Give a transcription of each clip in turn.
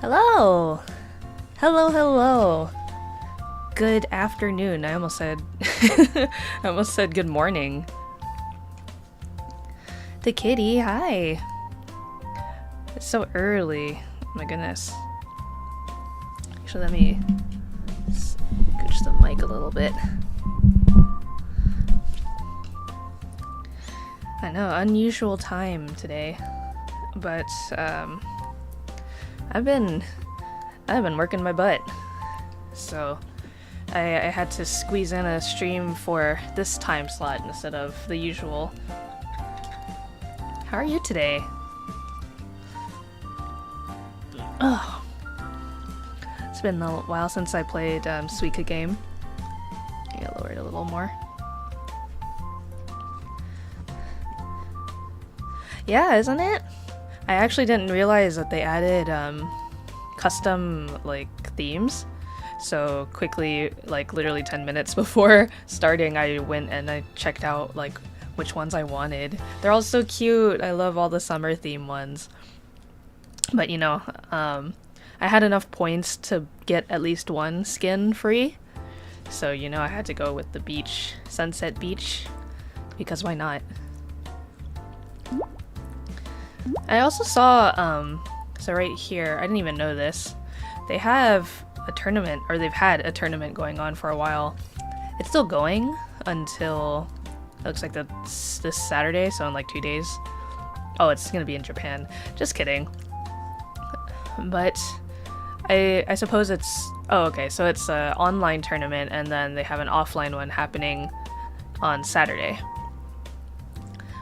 Hello! Hello, hello! Good afternoon. I almost said I almost said good morning. The kitty, hi! It's so early. Oh my goodness. Actually, let me scooch the mic a little bit. I know, unusual time today. But I've been working my butt. So I had to squeeze in a stream for this time slot instead of the usual. How are you today? Oh, it's been a while since I played Suika game. I gotta lower it a little more. Yeah, isn't it? I actually didn't realize that they added custom like themes. So quickly, like literally 10 minutes before starting, I went and I checked out like which ones I wanted. They're all so cute. I love all the summer theme ones. But you know, I had enough points to get at least one skin free. So you know, I had to go with the beach, Sunset Beach, because why not? I also saw, so right here, I didn't even know this, they have a tournament, or they've had a tournament going on for a while. It's still going until, it looks like this Saturday, so in like 2 days. Oh, it's gonna be in Japan. Just kidding. But I suppose it's, oh okay, so it's an online tournament and then they have an offline one happening on Saturday.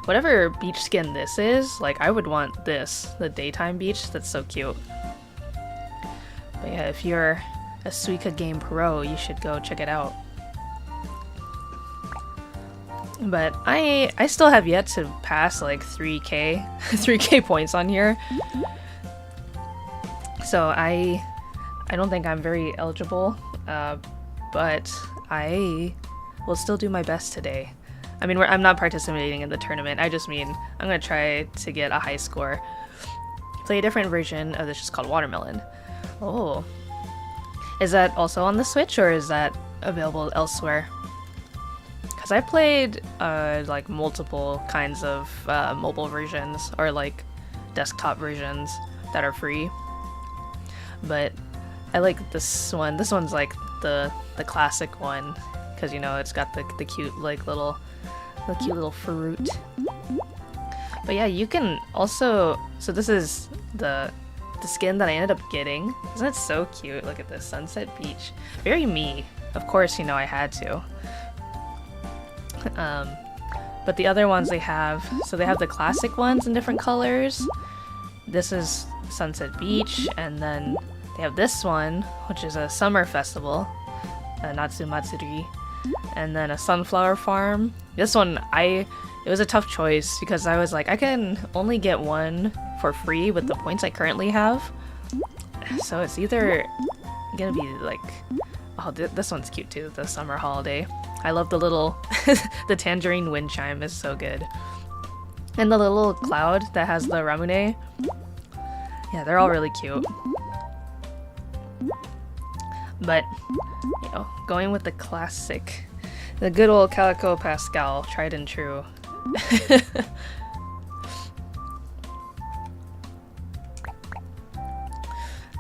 Whatever beach skin this is, like I would want this, the daytime beach. That's so cute. But yeah, if you're a Suika game pro, you should go check it out. But I still have yet to pass like 3k points on here. So I don't think I'm very eligible, but I will still do my best today. I mean, I'm not participating in the tournament. I just mean I'm gonna try to get a high score. Play a different version of this, just called Watermelon. Oh, is that also on the Switch or is that available elsewhere? Because I played like multiple kinds of mobile versions or like desktop versions that are free. But I like this one. This one's like the classic one because you know it's got the cute like little fruit. But yeah, you can also, so this is the skin that I ended up getting. Isn't it so cute? Look at this, Sunset Beach. Very me. Of course, you know I had to. But the other ones they have, so they have the classic ones in different colors. This is Sunset Beach, and then they have this one, which is a summer festival, Natsu Matsuri. And then a sunflower farm. This one, it was a tough choice because I was like, I can only get one for free with the points I currently have. So it's either gonna be like, oh, this one's cute too, the summer holiday. I love the little, the tangerine wind chime is so good. And the little cloud that has the ramune. Yeah, they're all really cute. But, you know, going with the classic, the good old Calico Pascal, tried and true.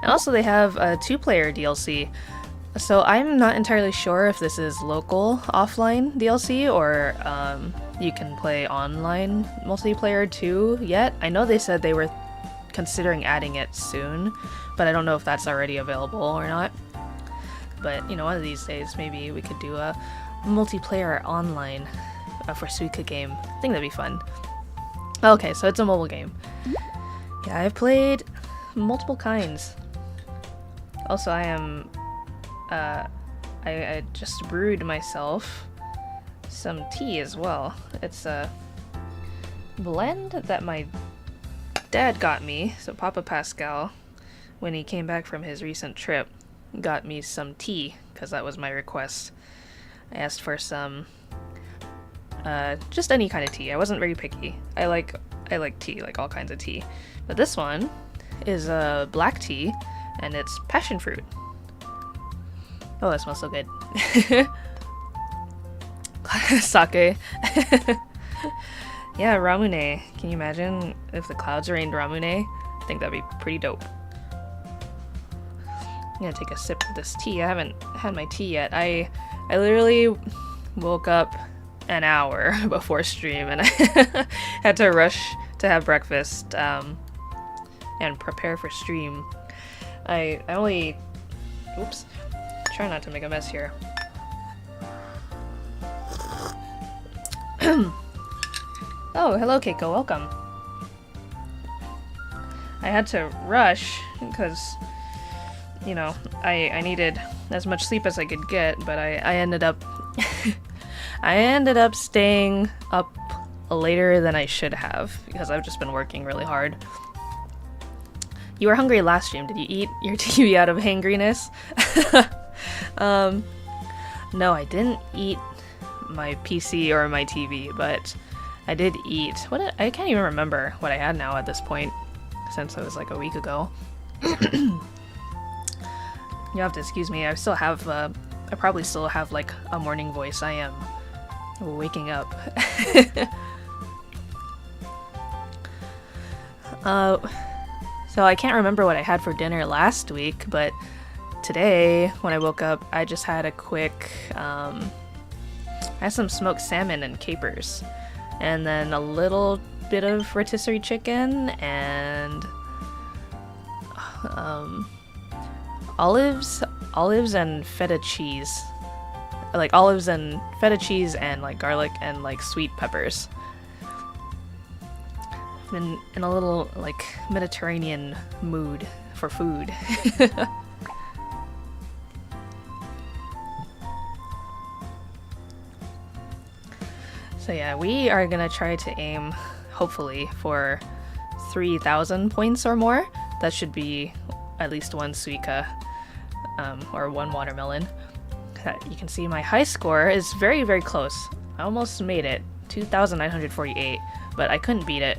And also they have a 2-player DLC. So I'm not entirely sure if this is local offline DLC or you can play online multiplayer too yet. I know they said they were considering adding it soon, but I don't know if that's already available or not. But, you know, one of these days, maybe we could do a multiplayer online for Suika game. I think that'd be fun. Okay, so it's a mobile game. Yeah, I've played multiple kinds. Also, I am... I just brewed myself some tea as well. It's a blend that my dad got me. So Papa Pascal, when he came back from his recent trip, got me some tea because that was my request. I asked for some just any kind of tea. I wasn't very picky. I like tea, like all kinds of tea. But this one is a black tea and it's passion fruit. Oh, that smells so good. Sake. Yeah, ramune. Can you imagine if the clouds rained ramune? I think that'd be pretty dope. I'm gonna take a sip of this tea. I haven't had my tea yet. I literally woke up an hour before stream and I had to rush to have breakfast and prepare for stream. I only... Oops. Try not to make a mess here. Oh, hello Keiko, welcome. I had to rush because, you know, I needed as much sleep as I could get, but I ended up I ended up staying up later than I should have because I've just been working really hard. You were hungry last stream. Did you eat your TV out of hangriness? No, I didn't eat my PC or my TV, but I did eat. I can't even remember what I had now at this point, since it was like a week ago. You have to excuse me. I still have. I probably still have like a morning voice. I am waking up. So I can't remember what I had for dinner last week, but today when I woke up, I just had a quick. I had some smoked salmon and capers, and then a little bit of rotisserie chicken and olives and feta cheese. Like olives and feta cheese and like garlic and like sweet peppers. Been in a little like Mediterranean mood for food. So yeah, we are gonna try to aim, hopefully, for 3,000 points or more. That should be at least one Suika, or one watermelon. You can see my high score is very, very close. I almost made it, 2,948, but I couldn't beat it.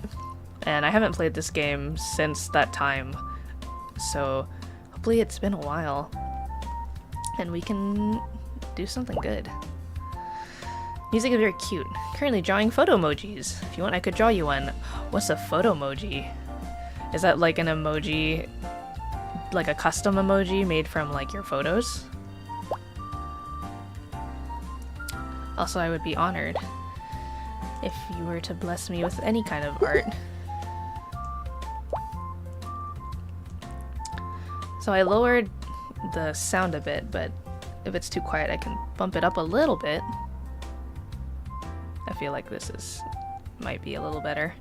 And I haven't played this game since that time, so hopefully it's been a while, and we can do something good. Music is very cute. Currently drawing photo emojis. If you want, I could draw you one. What's a photo emoji? Is that like an emoji, like a custom emoji made from like your photos? Also, I would be honored if you were to bless me with any kind of art. So I lowered the sound a bit, but if it's too quiet, I can bump it up a little bit. I feel like this might be a little better.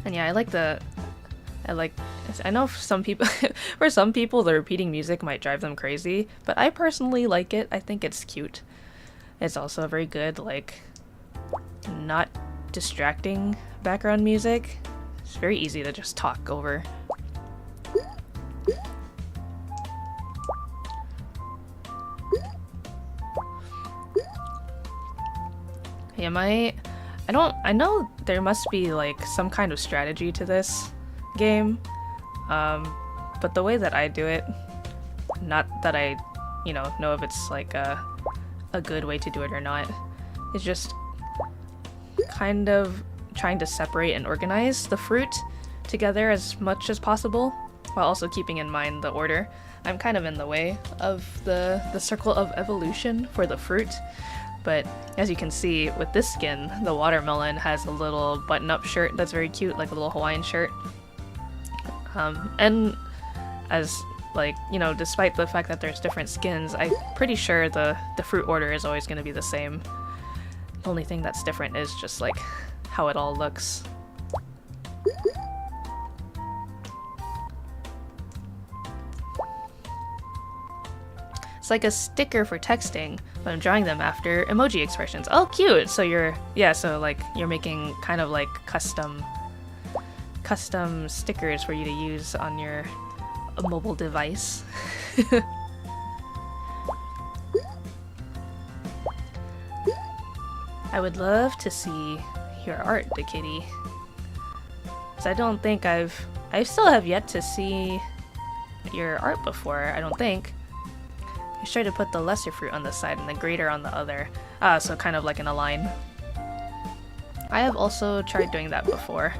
And yeah, I know for some people, the repeating music might drive them crazy, but I personally like it. I think it's cute. It's also a very good, like, not distracting background music. It's very easy to just talk over. Yeah, I know there must be like some kind of strategy to this game, but the way that I do it, not that I, know if it's like a good way to do it or not, is just kind of trying to separate and organize the fruit together as much as possible, while also keeping in mind the order. I'm kind of in the way of the circle of evolution for the fruit. But as you can see with this skin, the watermelon has a little button-up shirt that's very cute, like a little Hawaiian shirt. And as despite the fact that there's different skins, I'm pretty sure the fruit order is always going to be the same. The only thing that's different is just like how it all looks. It's like a sticker for texting, but I'm drawing them after emoji expressions. Oh, cute! So you're making kind of like custom stickers for you to use on your mobile device. I would love to see your art, the kitty. 'Cause I don't think I've I still have yet to see your art before, I don't think. You try to put the lesser fruit on this side and the greater on the other. So kind of like in a line. I have also tried doing that before.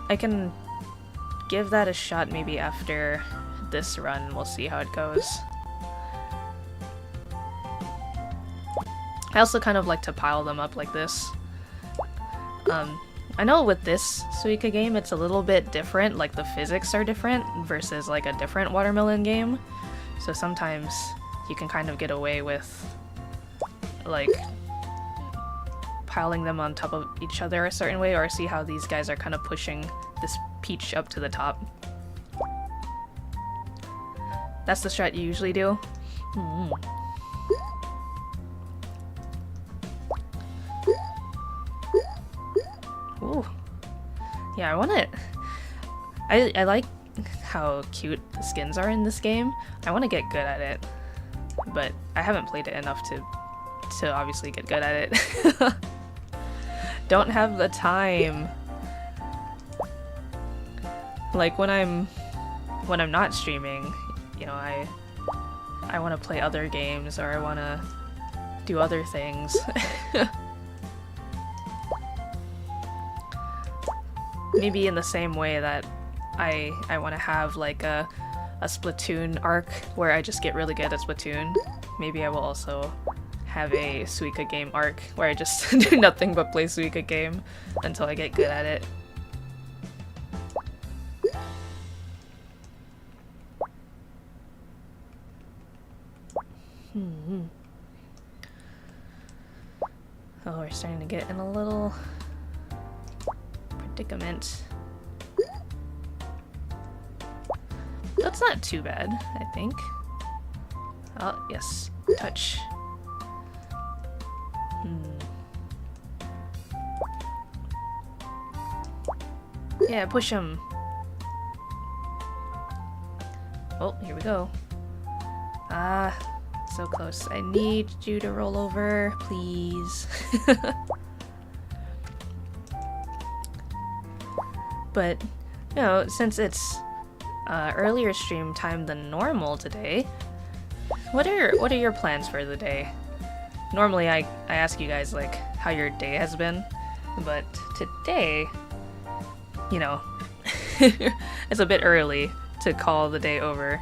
I can give that a shot maybe after this run. We'll see how it goes. I also kind of like to pile them up like this. I know with this Suika game it's a little bit different, like the physics are different versus like a different watermelon game. So sometimes you can kind of get away with like piling them on top of each other a certain way, or see how these guys are kind of pushing this peach up to the top. That's the strat you usually do? Ooh. Yeah, I want it. I like how cute the skins are in this game. I want to get good at it, but I haven't played it enough to obviously get good at it. Don't have the time. Like when I'm not streaming, you know, I want to play other games, or I want to do other things. Maybe in the same way that I want to have like a Splatoon arc where I just get really good at Splatoon. Maybe I will also have a Suika game arc where I just do nothing but play Suika game until I get good at it. Oh, we're starting to get in a little predicament. That's not too bad, I think. Oh, yes. Touch. Yeah, push him. Oh, here we go. Ah, so close. I need you to roll over, please. But, you know, since it's earlier stream time than normal today, what are your plans for the day? Normally I ask you guys like how your day has been, but today, you know, it's a bit early to call the day over.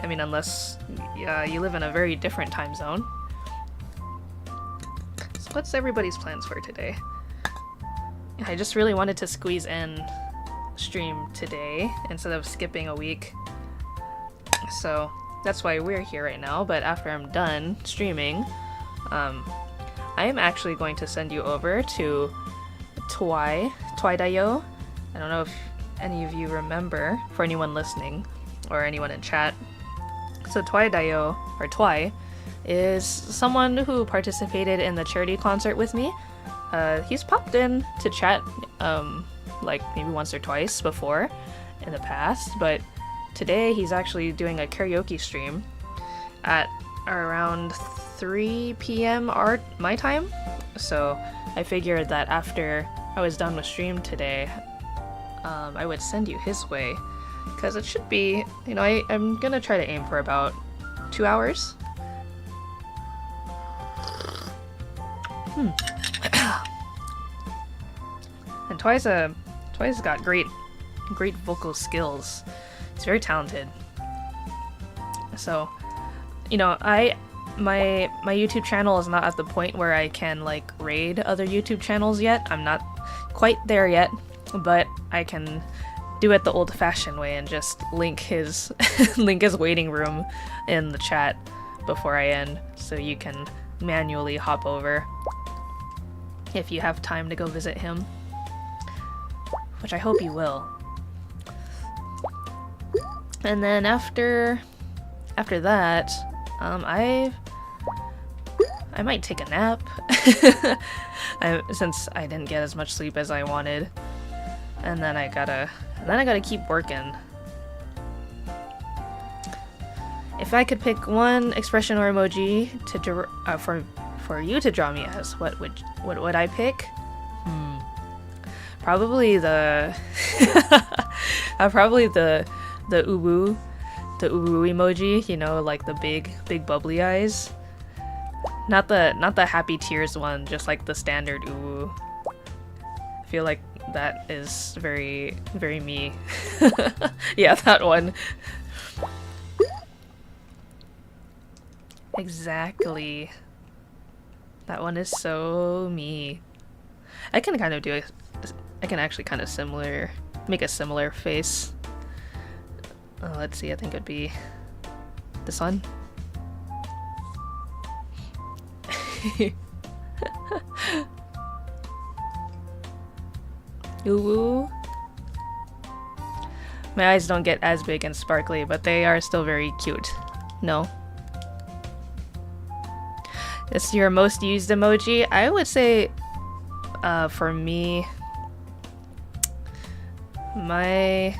I mean, unless you live in a very different time zone. So what's everybody's plans for today? I just really wanted to squeeze in stream today instead of skipping a week. So that's why we're here right now, but after I'm done streaming, I am actually going to send you over to Twaidayo. I don't know if any of you remember, for anyone listening or anyone in chat. So Twaidayo, or Twai, is someone who participated in the charity concert with me. He's popped in to chat like maybe once or twice before in the past, but today he's actually doing a karaoke stream at around 3 p.m. my time. So I figured that after I was done with stream today, I would send you his way, because it should be, you know, I'm gonna try to aim for about 2 hours. And Twai's got great vocal skills. He's very talented. So, you know, my YouTube channel is not at the point where I can like raid other YouTube channels yet. I'm not quite there yet, but I can do it the old-fashioned way and just link his waiting room in the chat before I end, so you can manually hop over if you have time to go visit him, which I hope you will. And then after that, I might take a nap since I didn't get as much sleep as I wanted, and then I gotta keep working. If I could pick one expression or emoji to for you to draw me as, what would I pick? Probably the probably the uwu, the uwu emoji, you know, like the big bubbly eyes. Not the happy tears one, just like the standard uwu. I feel like that is very me. Yeah, that one. Exactly. That one is so me. I can kind of do it. I can actually kind of make a similar face. Let's see, I think it'd be this one. Ooh. My eyes don't get as big and sparkly, but they are still very cute. No. It's your most used emoji? I would say, for me, my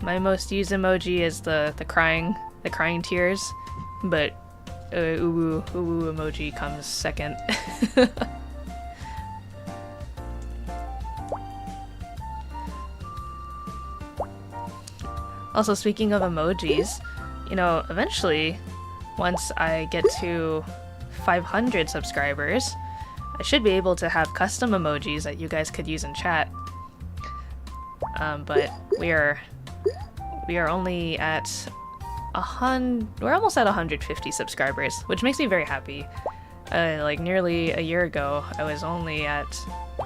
most used emoji is the crying tears, but uwu emoji comes second. Also, speaking of emojis, you know, eventually, once I get to 500 subscribers, I should be able to have custom emojis that you guys could use in chat. But we are only at we're almost at 150 subscribers, which makes me very happy. Like nearly a year ago, I was only at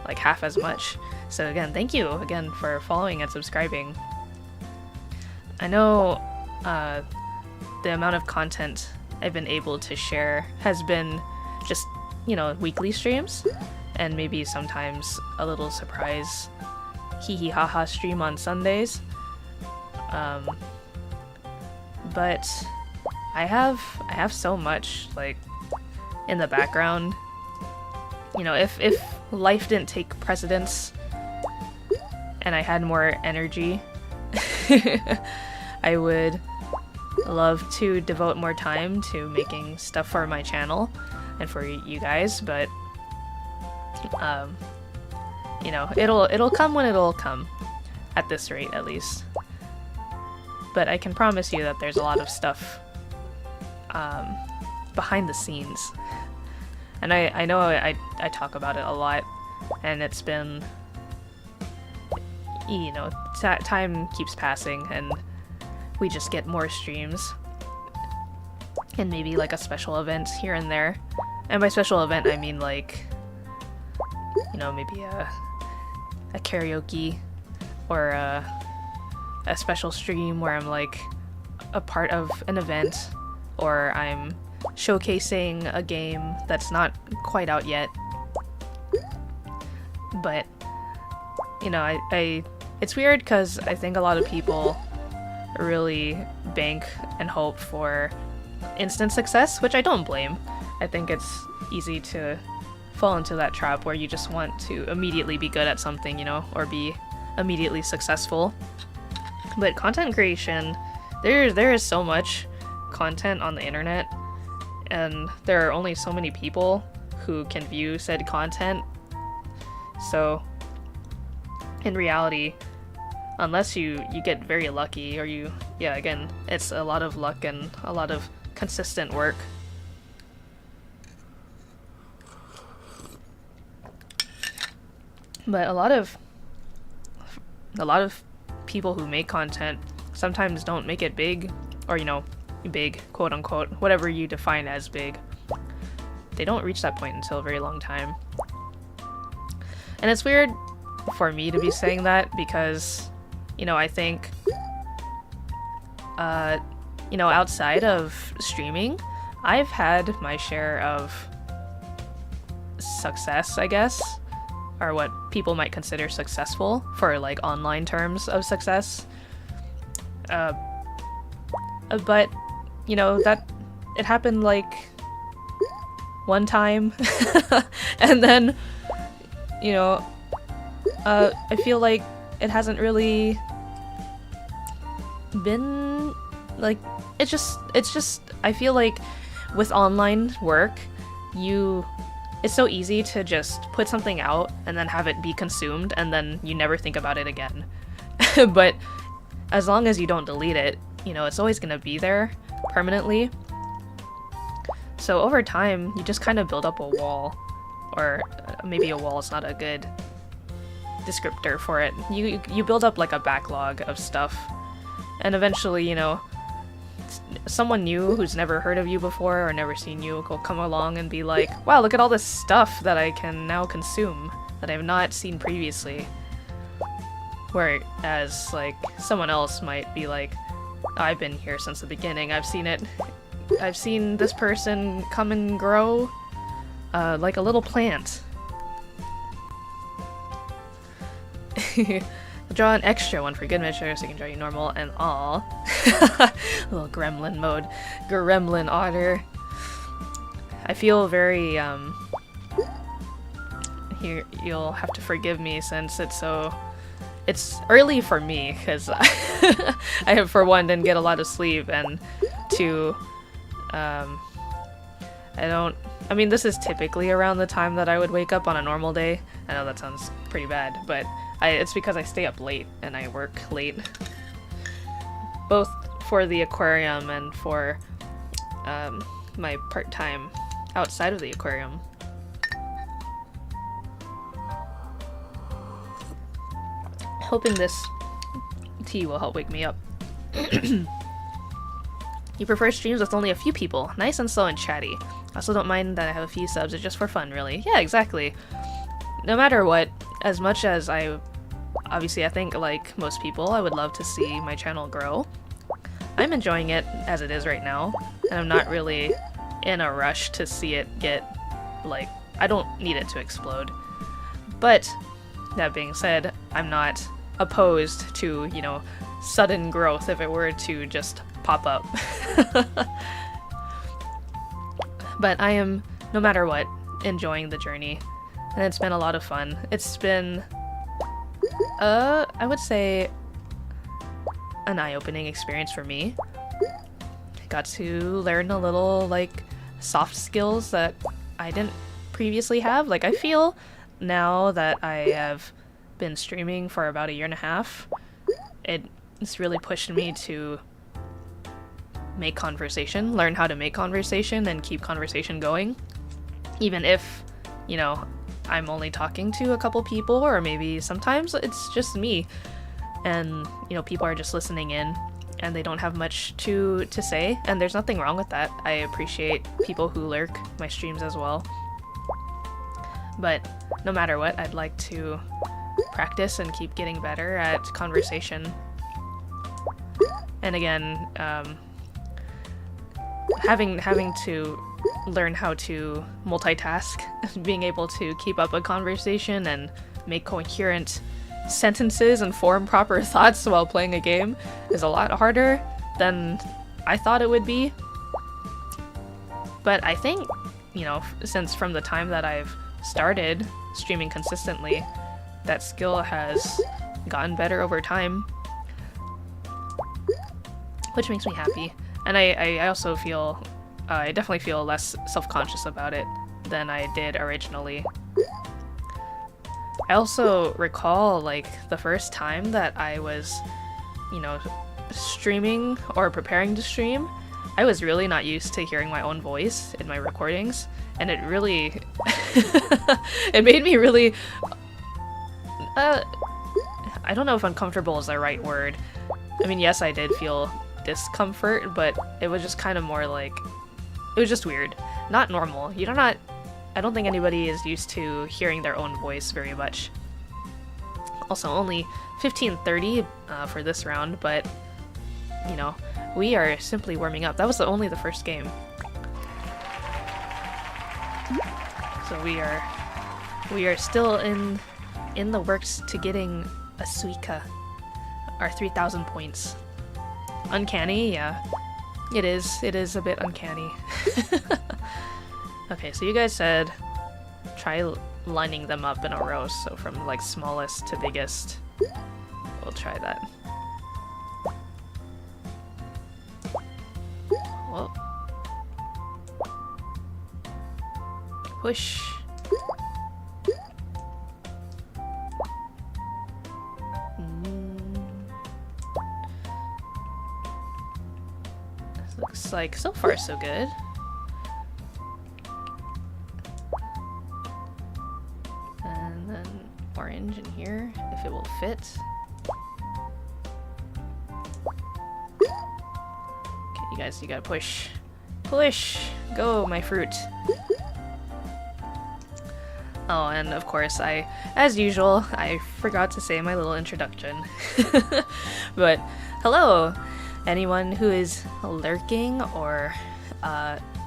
like half as much. So again, thank you again for following and subscribing. I know the amount of content I've been able to share has been just, you know, weekly streams, and maybe sometimes a little surprise hee hee haha stream on Sundays. But I have so much like in the background. You know, if life didn't take precedence and I had more energy, I would love to devote more time to making stuff for my channel and for you guys, but you know, it'll come when it'll come, at this rate at least. But I can promise you that there's a lot of stuff behind the scenes, and I know I talk about it a lot, and it's been, you know, time keeps passing and we just get more streams and maybe like a special event here and there. And by special event I mean like, you know, maybe a karaoke or a special stream where I'm like a part of an event, or I'm showcasing a game that's not quite out yet. But you know, I it's weird because I think a lot of people really bank and hope for instant success, which I don't blame. I think it's easy to fall into that trap where you just want to immediately be good at something, you know, or be immediately successful. But content creation, there is so much content on the internet, and there are only so many people who can view said content. So in reality, unless you get very lucky, or again, it's a lot of luck and a lot of consistent work. But a lot of people who make content sometimes don't make it big, or, you know, big, quote unquote, whatever you define as big. They don't reach that point until a very long time. And it's weird for me to be saying that because, you know, I think, you know, outside of streaming, I've had my share of success, I guess, or what people might consider successful for like online terms of success. But, you know, that it happened like one time, and then, you know, I feel like it hasn't really been like, it's just I feel like with online work, it's so easy to just put something out and then have it be consumed and then you never think about it again. But as long as you don't delete it, you know, it's always gonna be there permanently. So over time, you just kind of build up a wall, or maybe a wall is not a good descriptor for it. You build up like a backlog of stuff, and eventually, you know, someone new who's never heard of you before or never seen you will come along and be like, wow, look at all this stuff that I can now consume that I've not seen previously. Whereas, like, someone else might be like, I've been here since the beginning, I've seen it. I've seen this person come and grow like a little plant. Draw an extra one for good measure so you can draw you normal and all. Little gremlin mode. Gremlin otter. I feel very, here, you'll have to forgive me since it's early for me, because I have, for one, didn't get a lot of sleep, and two, I mean, this is typically around the time that I would wake up on a normal day. I know that sounds pretty bad, but it's because I stay up late and I work late. Both for the aquarium and for my part-time outside of the aquarium. Hoping this tea will help wake me up. You prefer streams with only a few people. Nice and slow and chatty. I also don't mind that I have a few subs. It's just for fun, really. Yeah, exactly. No matter what, as much as obviously I think, like most people, I would love to see my channel grow. I'm enjoying it as it is right now, and I'm not really in a rush to see it get, like, I don't need it to explode. But, that being said, I'm not opposed to, you know, sudden growth if it were to just pop up. But I am, no matter what, enjoying the journey, and it's been a lot of fun. It's been, I would say, an eye-opening experience for me. I got to learn a little, like, soft skills that I didn't previously have. Like, I feel now that I have been streaming for about 1.5 years, it's really pushed me to make conversation, learn how to make conversation and keep conversation going. Even if, you know, I'm only talking to a couple people, or maybe sometimes it's just me and, you know, people are just listening in and they don't have much to say, and there's nothing wrong with that. I appreciate people who lurk my streams as well. But no matter what, I'd like to practice and keep getting better at conversation. And again, having to learn how to multitask, being able to keep up a conversation and make coherent sentences and form proper thoughts while playing a game is a lot harder than I thought it would be. But I think, you know, since from the time that I've started streaming consistently, that skill has gotten better over time, which makes me happy. And I also feel, I definitely feel less self-conscious about it than I did originally. I also recall, like, the first time that I was, you know, streaming or preparing to stream, I was really not used to hearing my own voice in my recordings, and it really, it made me really, I don't know if uncomfortable is the right word. I mean, yes, I did feel discomfort, but it was just kind of more like, it was just weird. Not normal. I don't think anybody is used to hearing their own voice very much. Also, only 15:30 for this round, but, you know, we are simply warming up. That was only the first game. So we are still in the works to getting a Suika, our 3,000 points. Uncanny, yeah. It is a bit uncanny. Okay, so you guys said try lining them up in a row, so from like smallest to biggest. We'll try that. Whoa. Push. like, so far so good. And then orange in here, if it will fit. Okay, you guys, you gotta push. Push! Go, my fruit. Oh, and of course, as usual, I forgot to say my little introduction. But, hello! Anyone who is lurking or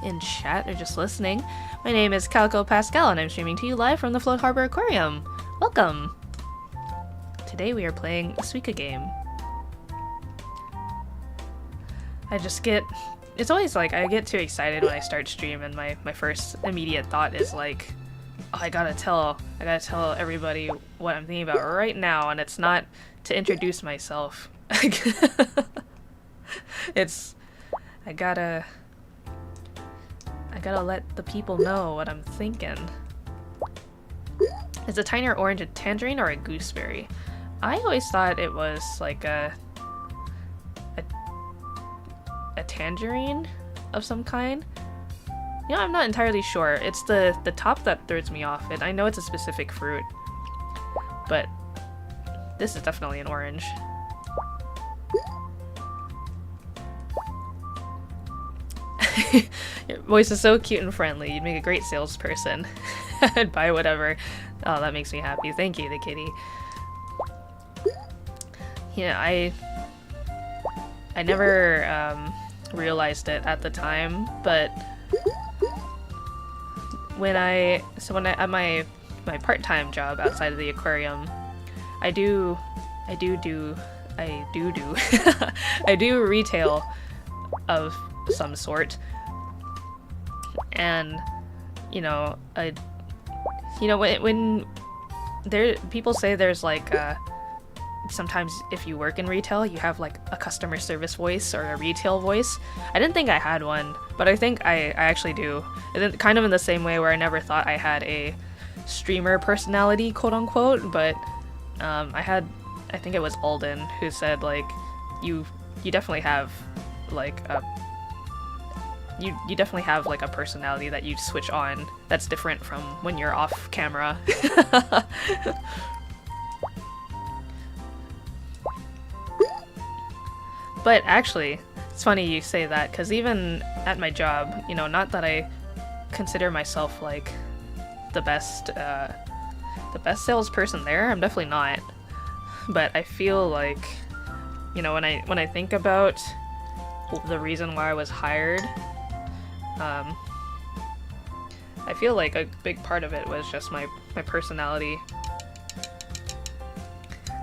in chat or just listening, my name is Calico Pascal and I'm streaming to you live from the Float Harbor Aquarium. Welcome! Today we are playing a Suika game. It's always like, I get too excited when I start stream and my first immediate thought is like, oh, I gotta tell everybody what I'm thinking about right now, and it's not to introduce myself. It's, I gotta let the people know what I'm thinking. Is a tiny orange a tangerine or a gooseberry? I always thought it was like a tangerine of some kind. You know, I'm not entirely sure. It's the top that throws me off. I know it's a specific fruit, but this is definitely an orange. Your voice is so cute and friendly. You'd make a great salesperson. I'd buy whatever. Oh, that makes me happy. Thank you, the kitty. Yeah, I never realized it at the time, but when I at my part-time job outside of the aquarium, I do I do retail of some sort, and when people say there's like sometimes if you work in retail, you have like a customer service voice or a retail voice. I didn't think I had one, but I think I actually do. And kind of in the same way where I never thought I had a streamer personality, quote unquote, but I think it was Alden who said like, you definitely have like you definitely have like a personality that you switch on that's different from when you're off camera. But actually, it's funny you say that, because even at my job, not that I consider myself like the best salesperson there. I'm definitely not. But I feel like, when I think about the reason why I was hired, I feel like a big part of it was just my personality.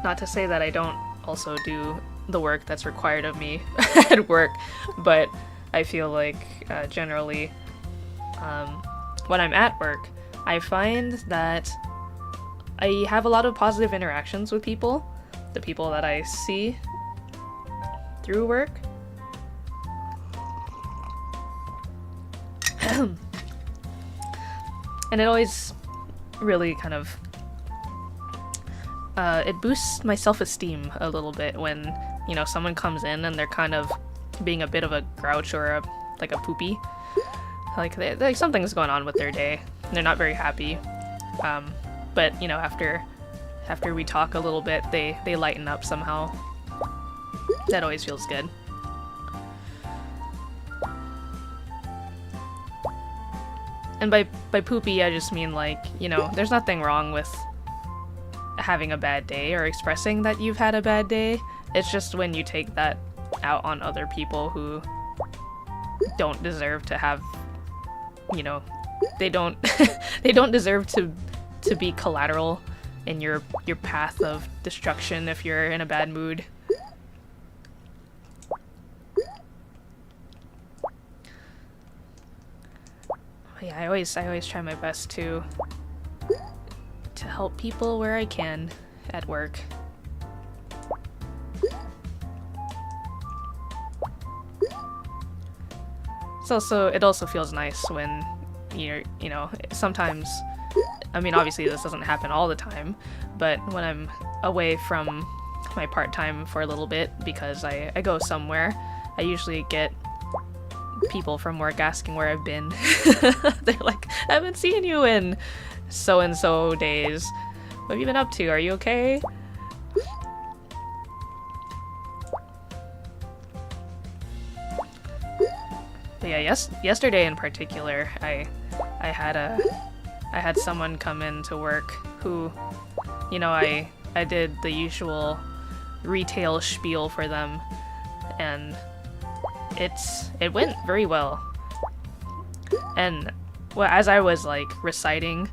Not to say that I don't also do the work that's required of me at work, but I feel like generally when I'm at work, I find that I have a lot of positive interactions with people, the people that I see through work. And it always really kind of it boosts my self-esteem a little bit when someone comes in and they're kind of being a bit of a grouch or a poopy, like something's going on with their day and they're not very happy, but after we talk a little bit, they lighten up somehow. That always feels good. And by poopy, I just mean like, there's nothing wrong with having a bad day or expressing that you've had a bad day. It's just when you take that out on other people who don't deserve to have, they don't they don't deserve to be collateral in your path of destruction if you're in a bad mood. Yeah, I always try my best to help people where I can at work. It also feels nice when sometimes, I mean, obviously this doesn't happen all the time, but when I'm away from my part-time for a little bit because I go somewhere, I usually get people from work asking where I've been. They're like, I haven't seen you in so and so days. What have you been up to? Are you okay? But yeah, yesterday in particular, I had someone come in to work who, you know, I did the usual retail spiel for them, and it went very well. And well, as I was like reciting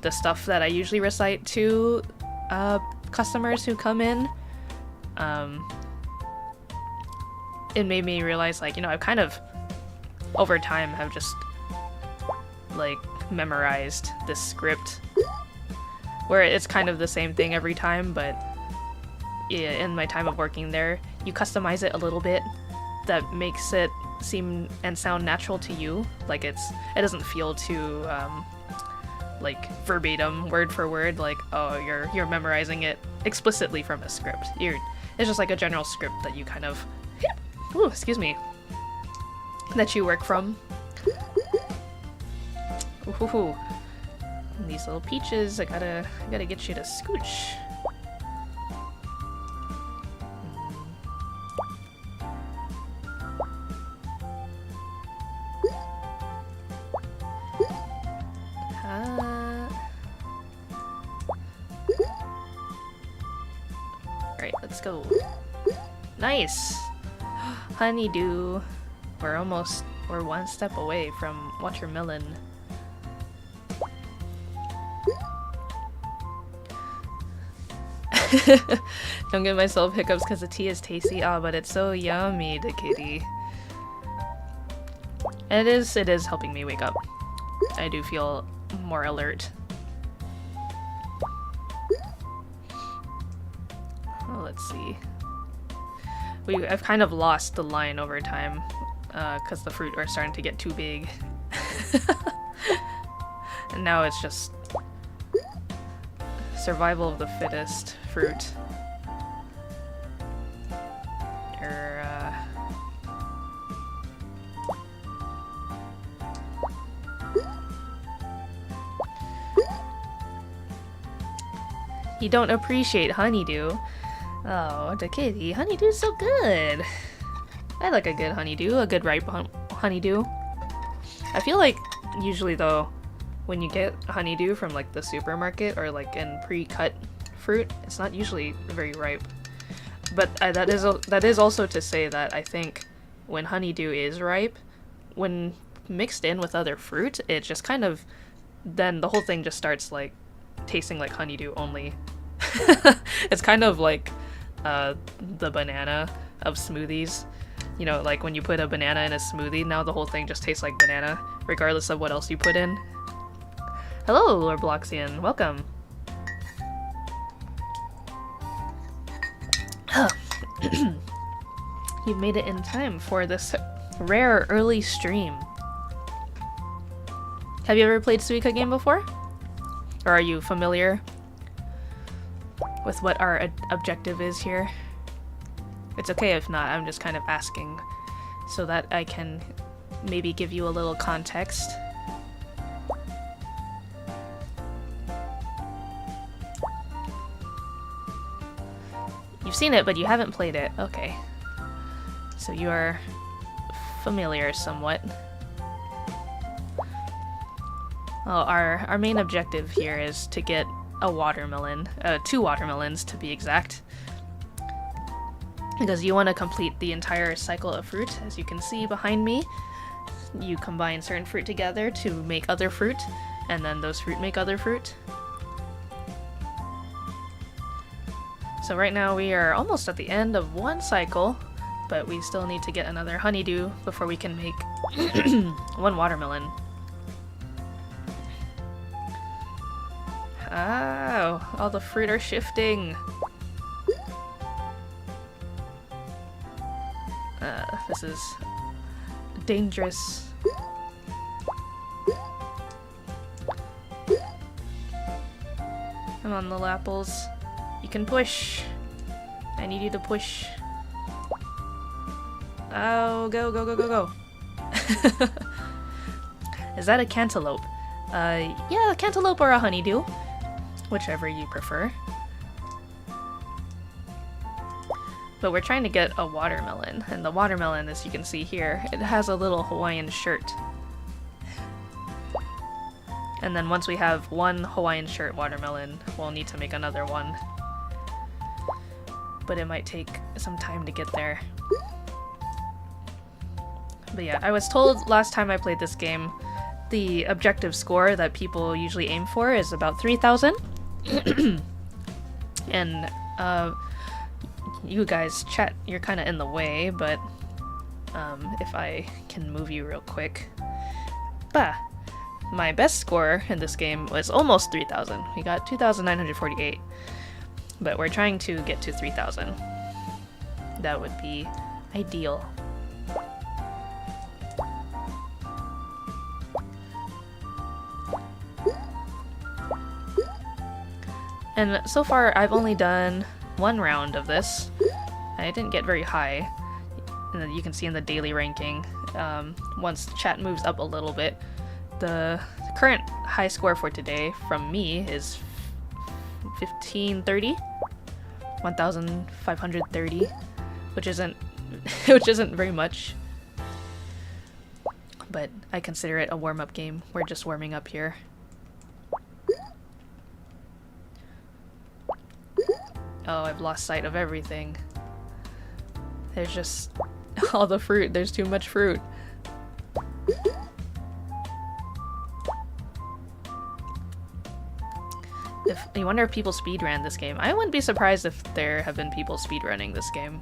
the stuff that I usually recite to customers who come in, it made me realize, like, you know, I've kind of over time have just like memorized this script where it's kind of the same thing every time, but yeah, in my time of working there, you customize it a little bit that makes it seem and sound natural to you. Like it doesn't feel too like verbatim, word for word, like, oh, you're memorizing it explicitly from a script. It's just like a general script that you kind of ooh, excuse me, that you work from. Ooh, these little peaches, I gotta get you to scooch. Alright, let's go. Nice! Honeydew. We're one step away from watermelon. Don't give myself hiccups because the tea is tasty. Ah, but it's so yummy, the kitty. And it is helping me wake up. I do feel more alert. Oh, let's see. I've kind of lost the line over time because the fruit are starting to get too big. And now it's just survival of the fittest fruit. You don't appreciate honeydew. Oh, the kitty. Honeydew's so good. I like a good honeydew, a good ripe honeydew. I feel like usually though, when you get honeydew from like the supermarket or like in pre-cut fruit, it's not usually very ripe. But that is also to say that I think when honeydew is ripe, when mixed in with other fruit, it just kind of, then the whole thing just starts like tasting like honeydew only. It's kind of like the banana of smoothies. You know, like when you put a banana in a smoothie, now the whole thing just tastes like banana, regardless of what else you put in. Hello, Lord Bloxian. Welcome. You've made it in time for this rare early stream. Have you ever played Suika game before? Or are you familiar with what our objective is here? It's okay if not, I'm just kind of asking so that I can maybe give you a little context. You've seen it, but you haven't played it. Okay. So you are familiar somewhat. Well, our main objective here is to get a watermelon, 2 watermelons to be exact. Because you want to complete the entire cycle of fruit. As you can see behind me, you combine certain fruit together to make other fruit, and then those fruit make other fruit. So right now we are almost at the end of one cycle, but we still need to get another honeydew before we can make 1 watermelon. Oh, all the fruit are shifting. This is dangerous. Come on, little apples. You can push. I need you to push. Oh, go, go, go, go, go. Is that a cantaloupe? Yeah, a cantaloupe or a honeydew. Whichever you prefer. But we're trying to get a watermelon, and the watermelon, as you can see here, it has a little Hawaiian shirt. And then once we have one Hawaiian shirt watermelon, we'll need to make another one. But it might take some time to get there. But yeah, I was told last time I played this game, the objective score that people usually aim for is about 3,000. And, you guys, chat, you're kind of in the way, but if I can move you real quick. Bah! My best score in this game was almost 3,000. We got 2,948. But we're trying to get to 3,000. That would be ideal. And so far, I've only done one round of this. I didn't get very high. And you can see in the daily ranking, once chat moves up a little bit, the current high score for today from me is 1530, 1,530, which isn't very much. But I consider it a warm-up game. We're just warming up here. Oh, I've lost sight of everything. There's just all the fruit. There's too much fruit. You wonder if people speedrun this game. I wouldn't be surprised if there have been people speedrunning this game.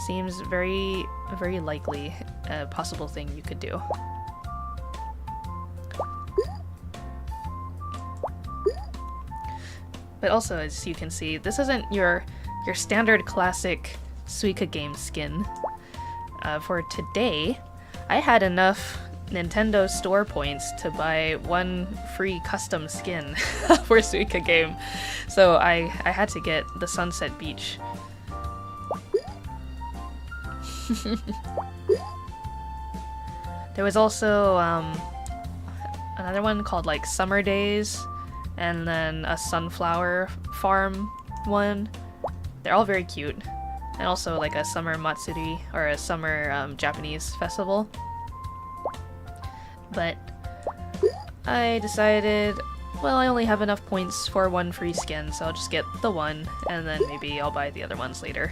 Seems very, very likely a possible thing you could do. But also, as you can see, this isn't your standard classic Suika game skin. For today, I had enough Nintendo store points to buy one free custom skin for Suika game. So I had to get the Sunset Beach. There was also another one called like Summer Days, and then a sunflower farm one. They're all very cute. And also like a summer matsuri, or a summer Japanese festival. But I decided, well, I only have enough points for one free skin, so I'll just get the one, and then maybe I'll buy the other ones later.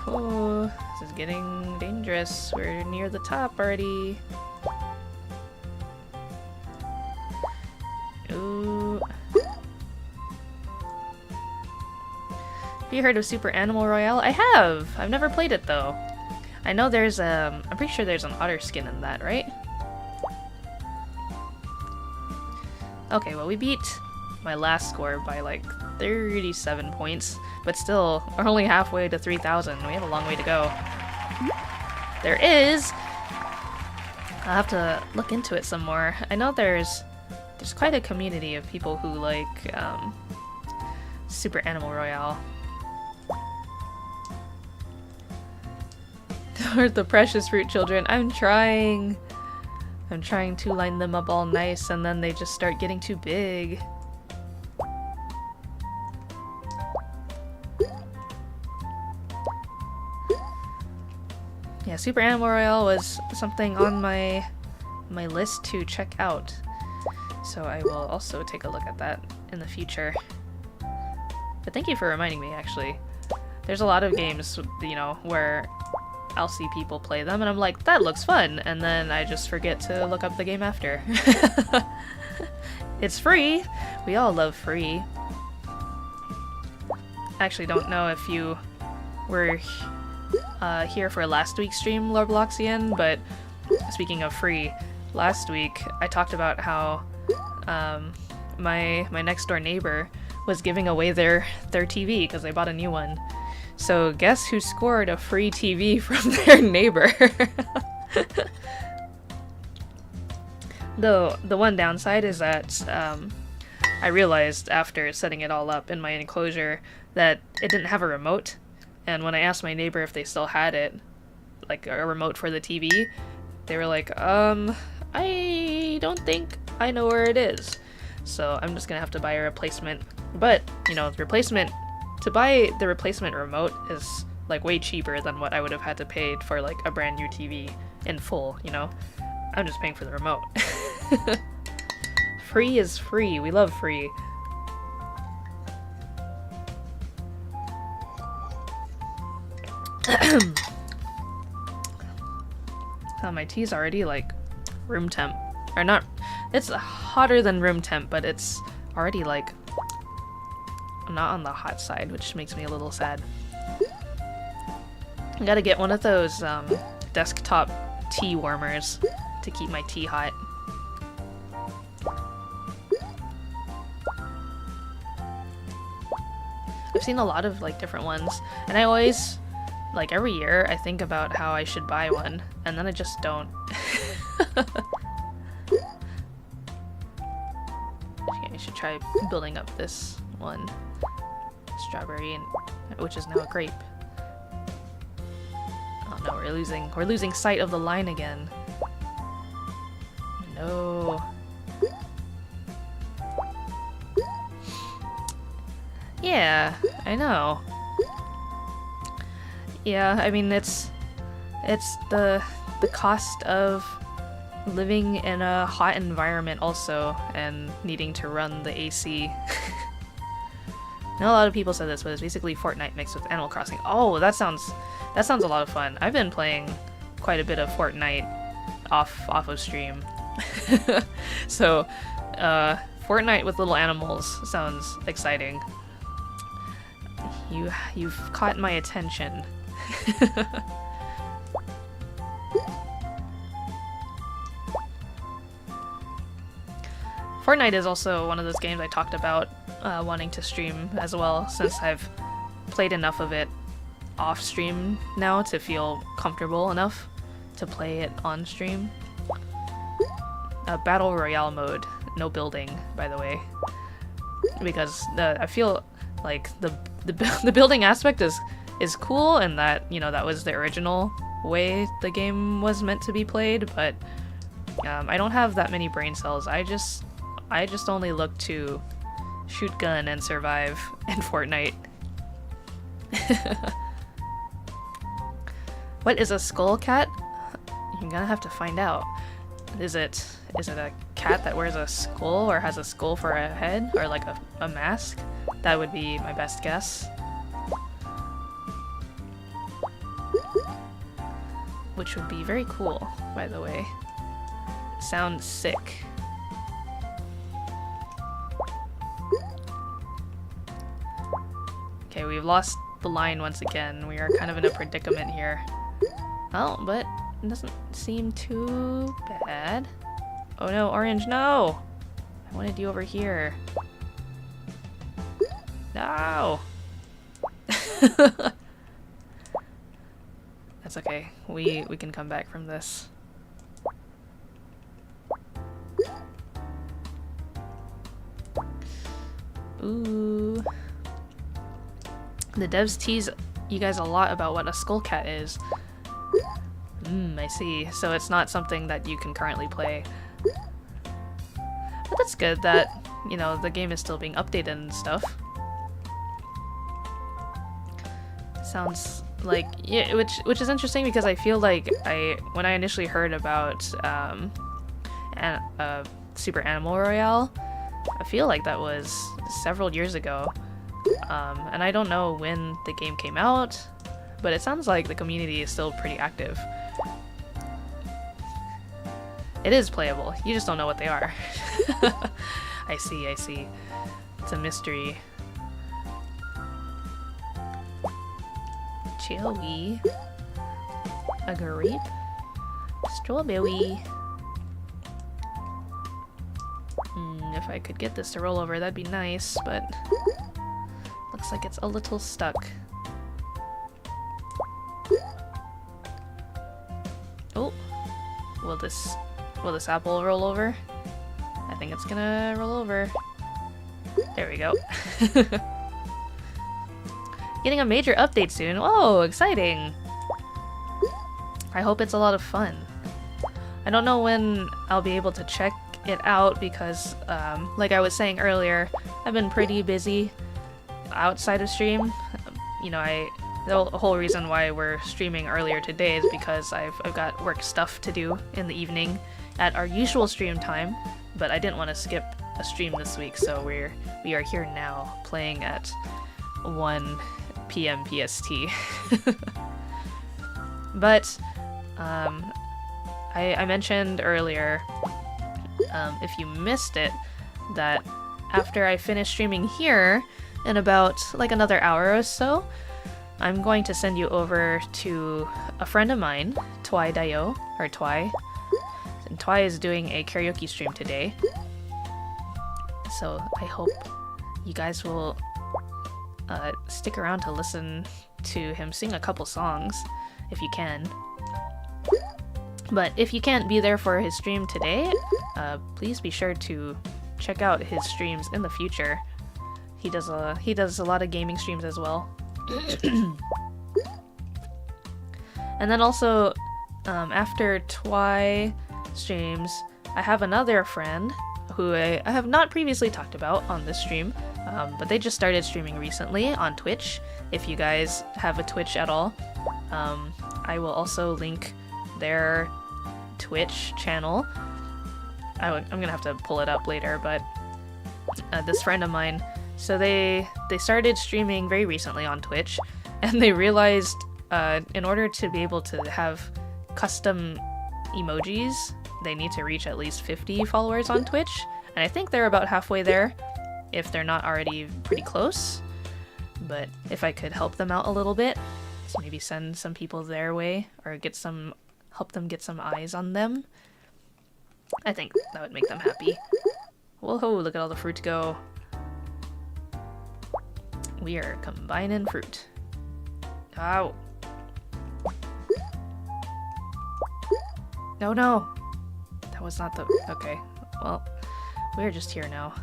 Oh, this is getting dangerous. We're near the top already. Ooh. Have you heard of Super Animal Royale? I have! I've never played it though. I know there's I'm pretty sure there's an otter skin in that, right? Okay, well we beat my last score by like 37 points, but still, we're only halfway to 3,000. We have a long way to go. There is! I'll have to look into it some more. I know there's quite a community of people who like Super Animal Royale. The precious fruit children. I'm trying to line them up all nice, and then they just start getting too big. Yeah, Super Animal Royale was something on my list to check out. So I will also take a look at that in the future. But thank you for reminding me, actually. There's a lot of games, you know, where I'll see people play them and I'm like, that looks fun, and then I just forget to look up the game after. It's free! We all love free. I actually don't know if you were here for last week's stream, Lorbloxian, but speaking of free, last week I talked about how my next door neighbor was giving away their TV because they bought a new one. So guess who scored a free TV from their neighbor? Though the one downside is that I realized after setting it all up in my enclosure that it didn't have a remote, and when I asked my neighbor if they still had it, like a remote for the TV, they were like, I don't think I know where it is. So I'm just gonna have to buy a replacement. But, you know, to buy the replacement remote is like way cheaper than what I would have had to pay for like a brand new TV in full, you know? I'm just paying for the remote. Free is free. We love free. Oh, my tea's already like room temp. Or not, it's hotter than room temp, but it's already like not on the hot side, which makes me a little sad. I gotta get one of those desktop tea warmers to keep my tea hot. I've seen a lot of like different ones, and I always, like every year, I think about how I should buy one, and then I just don't. I should try building up this one. Strawberry, which is now a grape. Oh no, we're losing sight of the line again. No. Yeah, I know. Yeah, I mean it's the cost of living in a hot environment also, and needing to run the AC. Not a lot of people said this, but it's basically Fortnite mixed with Animal Crossing. Oh, that sounds a lot of fun. I've been playing quite a bit of Fortnite off of stream. So, Fortnite with little animals sounds exciting. You've caught my attention. Fortnite is also one of those games I talked about wanting to stream as well, since I've played enough of it off stream now to feel comfortable enough to play it on stream. Battle Royale mode, no building, by the way, because I feel like the building aspect is cool, and that, you know, that was the original way the game was meant to be played, but I don't have that many brain cells. I just only look to shoot gun and survive in Fortnite. What is a skull cat? You're gonna have to find out. Is it a cat that wears a skull or has a skull for a head, or like a mask? That would be my best guess. Which would be very cool, by the way. Sounds sick. Okay, we've lost the line once again. We are kind of in a predicament here. Oh, but it doesn't seem too bad. Oh no, orange, no! I wanted you over here. No! That's okay. We can come back from this. Ooh. The devs tease you guys a lot about what a skull cat is. I see. So it's not something that you can currently play. But that's good that, you know, the game is still being updated and stuff. Sounds like, yeah, which is interesting, because I feel like when I initially heard about Super Animal Royale, I feel like that was several years ago. And I don't know when the game came out, but it sounds like the community is still pretty active. It is playable, you just don't know what they are. I see. It's a mystery. Cherry. A grape. Strawberry. If I could get this to roll over, that'd be nice, but looks like it's a little stuck. Oh, will this Will this apple roll over? I think it's gonna roll over. There we go. Getting a major update soon. Oh, exciting! I hope it's a lot of fun. I don't know when I'll be able to check it out because, like I was saying earlier, I've been pretty busy outside of stream. You know, the whole reason why we're streaming earlier today is because I've got work stuff to do in the evening at our usual stream time, but I didn't want to skip a stream this week, so we are here now playing at 1 p.m. PST. But I mentioned earlier, if you missed it, that after I finish streaming here in about like another hour or so, I'm going to send you over to a friend of mine, Twy Dio, or Twy. And Twy is doing a karaoke stream today. So I hope you guys will stick around to listen to him sing a couple songs, if you can. But if you can't be there for his stream today, please be sure to check out his streams in the future. He does a lot of gaming streams as well. And then also, after Twy streams, I have another friend who I have not previously talked about on this stream, but they just started streaming recently on Twitch. If you guys have a Twitch at all, I will also link their Twitch channel. I'm gonna have to pull it up later, but this friend of mine, so they started streaming very recently on Twitch, and they realized in order to be able to have custom emojis, they need to reach at least 50 followers on Twitch, and I think they're about halfway there, if they're not already pretty close. But if I could help them out a little bit, so maybe send some people their way, or help them get some eyes on them, I think that would make them happy. Whoa, look at all the fruit go. We are combining fruit. Ow. No, no. That was not the... Okay. Well, we're just here now.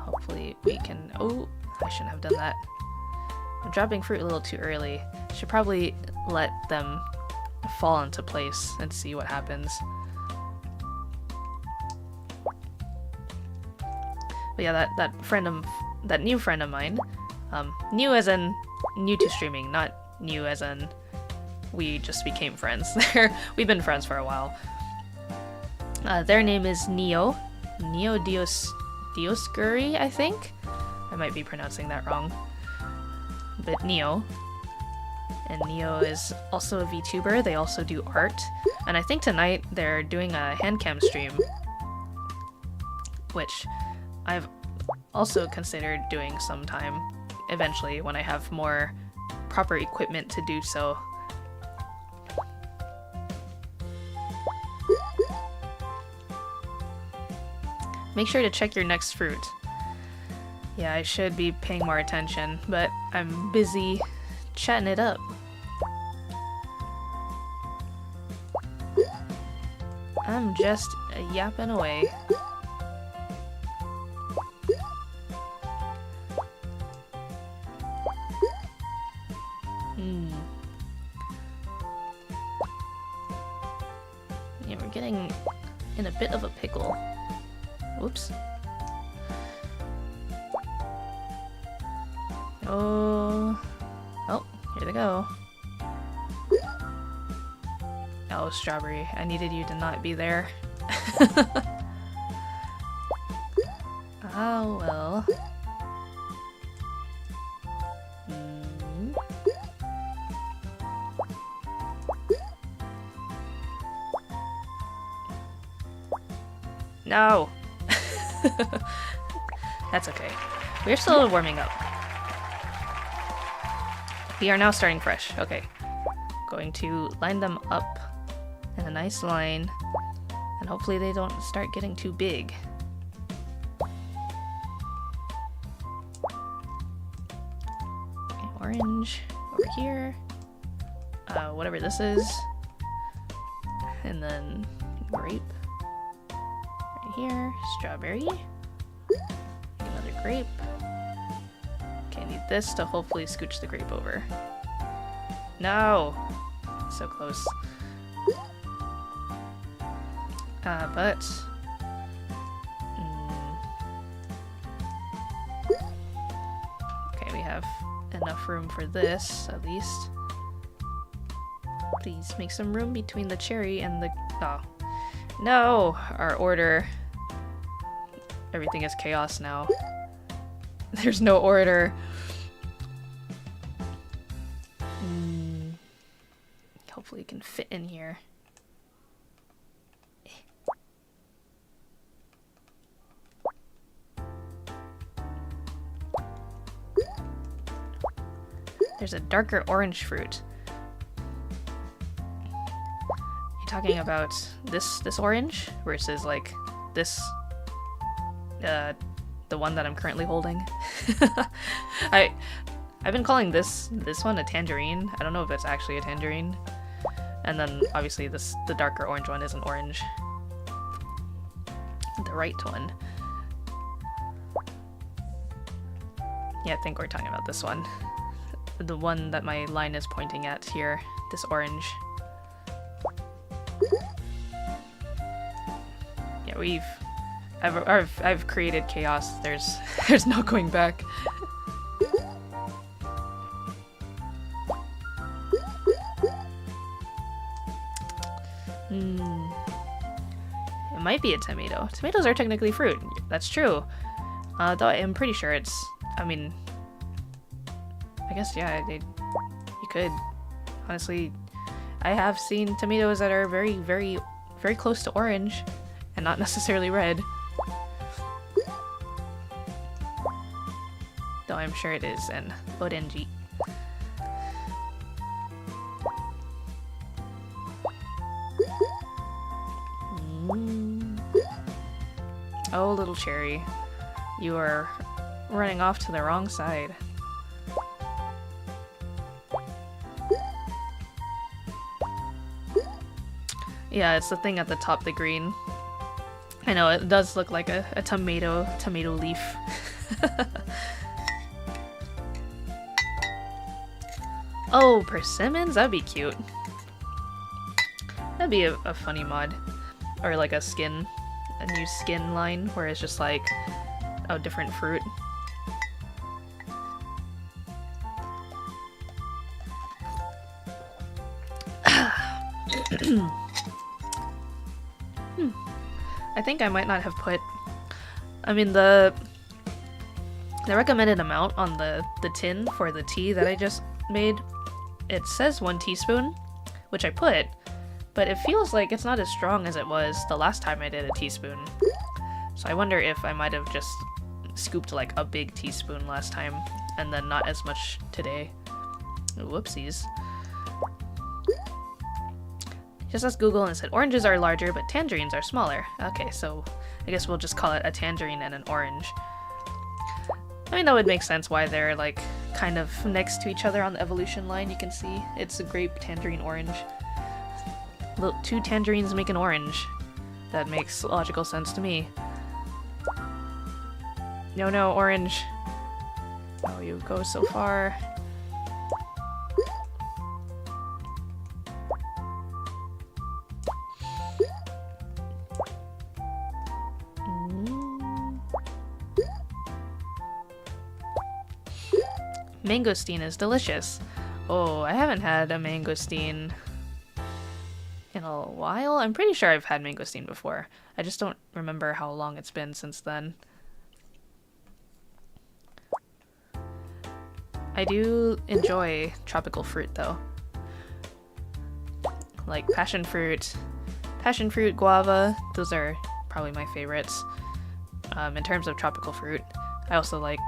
Hopefully we can... Oh, I shouldn't have done that. I'm dropping fruit a little too early. Should probably let them fall into place and see what happens. But yeah, that new friend of mine, new as in new to streaming, not new as in we just became friends. We've been friends for a while. Their name is Neo Dioscuri, I think. I might be pronouncing that wrong. But Neo. And Neo is also a VTuber. They also do art. And I think tonight they're doing a handcam stream, which I've also considered doing sometime eventually when I have more proper equipment to do so. Make sure to check your next fruit. Yeah, I should be paying more attention, but I'm busy chatting it up. I'm just yapping away. Yeah, we're getting in a bit of a pickle. Oops. Oh, here they go. Oh, strawberry. I needed you to not be there. Oh, well. No! That's okay. We're still warming up. We are now starting fresh. Okay. Going to line them up in a nice line, and hopefully they don't start getting too big. Okay, orange over here. Whatever this is. and then grape. Right here, strawberry. Another grape. Okay, I need this to hopefully scooch the grape over. No! So close. But... Okay, we have enough room for this, at least. Please make some room between the cherry and the... Oh. No! Our order. Everything is chaos now. There's no order. Hopefully it can fit in here. There's a darker orange fruit. You're talking about this orange versus like this the one that I'm currently holding. I've been calling this one a tangerine. I don't know if it's actually a tangerine. And then obviously the darker orange one is an orange. The right one. Yeah, I think we're talking about this one. The one that my line is pointing at here, this orange. Yeah, I've created chaos. There's no going back. It might be a tomato. Tomatoes are technically fruit. That's true. Though I'm pretty sure it's. I mean, I guess yeah. You could. Honestly, I have seen tomatoes that are very, very, very close to orange, and not necessarily red. Though I'm sure it is an orange. Oh, little cherry. You are running off to the wrong side. Yeah, it's the thing at the top, the green. I know, it does look like a tomato leaf. Oh, persimmons? That'd be cute. That'd be a funny mod. Or like a new skin line where it's just like a different fruit. I think I might not have put... I mean, the recommended amount on the tin for the tea that I just made, it says 1 teaspoon, which I put, but it feels like it's not as strong as it was the last time I did a teaspoon. So I wonder if I might have just scooped like a big teaspoon last time and then not as much today. Whoopsies. Just asked Google and it said oranges are larger but tangerines are smaller. Okay, so I guess we'll just call it a tangerine and an orange. I mean, that would make sense why they're like kind of next to each other on the evolution line. You can see it's a grape, tangerine, orange. 2 tangerines make an orange. That makes logical sense to me. No, orange. Oh, you go so far. Mangosteen is delicious. Oh, I haven't had a mangosteen in a while. I'm pretty sure I've had mangosteen before. I just don't remember how long it's been since then. I do enjoy tropical fruit though. Like passion fruit, guava, those are probably my favorites. In terms of tropical fruit, I also like,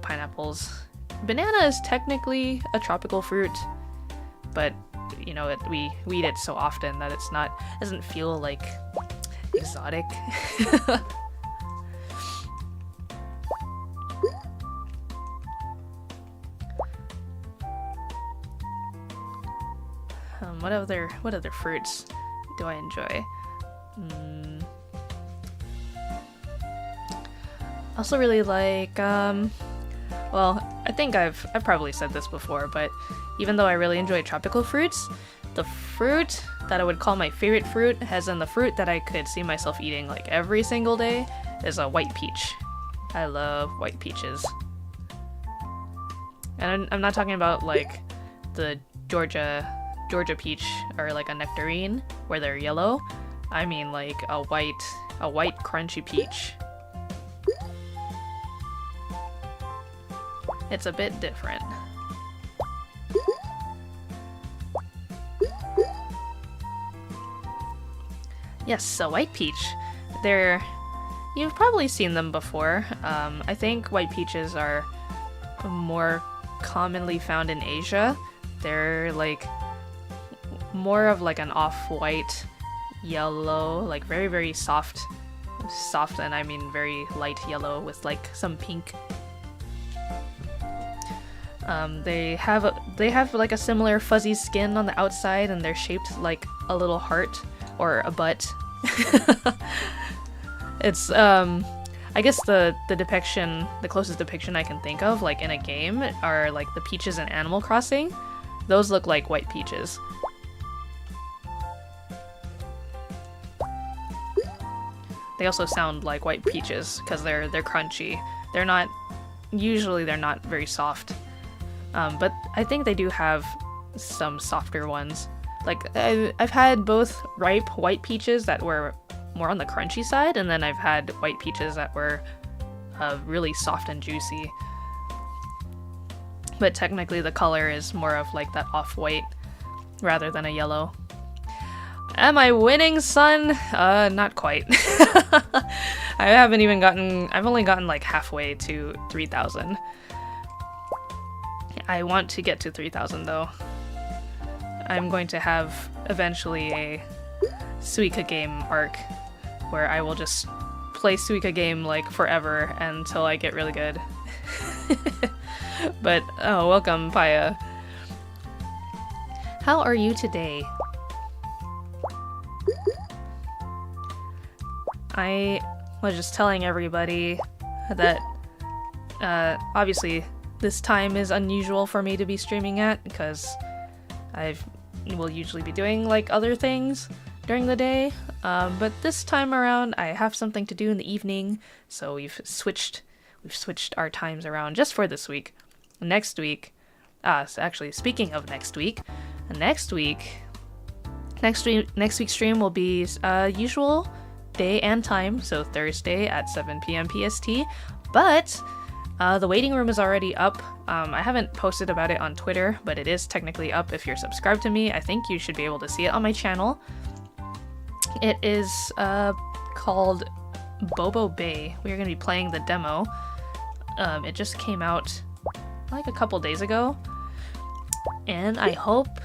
pineapples. Banana is technically a tropical fruit, but we eat it so often that it doesn't feel like exotic. What other fruits? do I enjoy? I also really like, well, I think I've probably said this before, but even though I really enjoy tropical fruits, the fruit that I would call my favorite fruit, as in the fruit that I could see myself eating like every single day, is a white peach. I love white peaches. And I'm not talking about like the Georgia peach or like a nectarine where they're yellow. I mean like a white crunchy peach. It's a bit different. Yes, a white peach. You've probably seen them before. I think white peaches are more commonly found in Asia. They're like more of like an off-white yellow, like very, very soft, and I mean very light yellow with like some pink. They have like a similar fuzzy skin on the outside, and they're shaped like a little heart or a butt. It's I guess the depiction, the closest depiction I can think of like in a game are like the peaches in Animal Crossing. Those look like white peaches. They also sound like white peaches because they're crunchy. They're not very soft. But I think they do have some softer ones. Like, I've had both ripe white peaches that were more on the crunchy side, and then I've had white peaches that were really soft and juicy. But technically the color is more of like that off-white rather than a yellow. Am I winning, son? Not quite. I've only gotten like halfway to 3,000. I want to get to 3,000 though. I'm going to have eventually a Suika game arc where I will just play Suika game like forever until I get really good. But, oh, welcome, Paya. How are you today? I was just telling everybody that, obviously, this time is unusual for me to be streaming at, because I will usually be doing, like, other things during the day, but this time around I have something to do in the evening, so we've switched our times around just for this week. Next week, so actually, speaking of next week's stream will be usual day and time, so Thursday at 7 p.m. PST, but the waiting room is already up. I haven't posted about it on Twitter, but it is technically up if you're subscribed to me. I think you should be able to see it on my channel. It is called Bobo Bay. We're going to be playing the demo. It just came out like a couple days ago, and I hope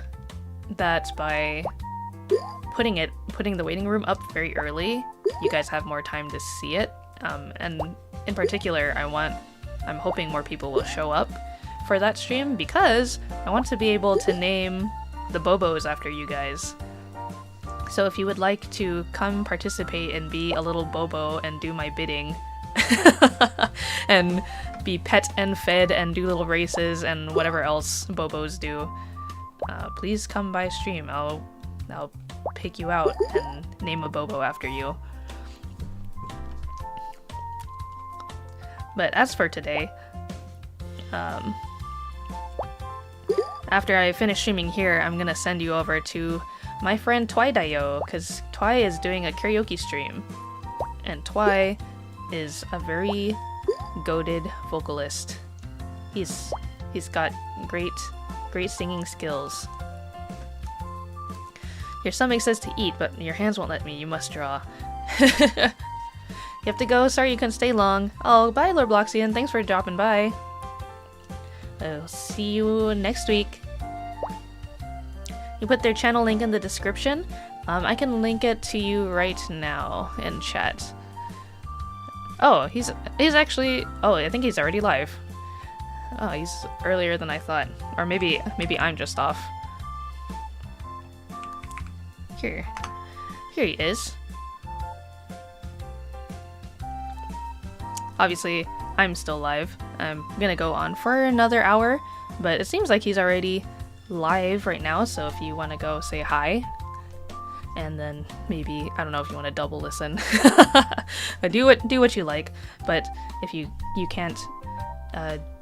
that by putting the waiting room up very early, you guys have more time to see it. And in particular, I'm hoping more people will show up for that stream, because I want to be able to name the Bobos after you guys. So if you would like to come participate and be a little Bobo and do my bidding, and be pet and fed and do little races and whatever else Bobos do, please come by stream. I'll pick you out and name a Bobo after you. But as for today, after I finish streaming here, I'm gonna send you over to my friend Twi-Dio, because Twi is doing a karaoke stream, and Twi is a very goated vocalist. He's got great singing skills. Your stomach says to eat, but your hands won't let me. You must draw. You have to go. Sorry you couldn't stay long. Oh, bye, Lord Bloxian. Thanks for dropping by. I'll see you next week. You put their channel link in the description. I can link it to you right now in chat. Oh, he's actually... Oh, I think he's already live. Oh, he's earlier than I thought. Or maybe I'm just off. Here. here he is. Obviously, I'm still live. I'm gonna go on for another hour, but it seems like he's already live right now, so if you want to go say hi, and then maybe, I don't know if you want to double listen, but do what you like, but if you can't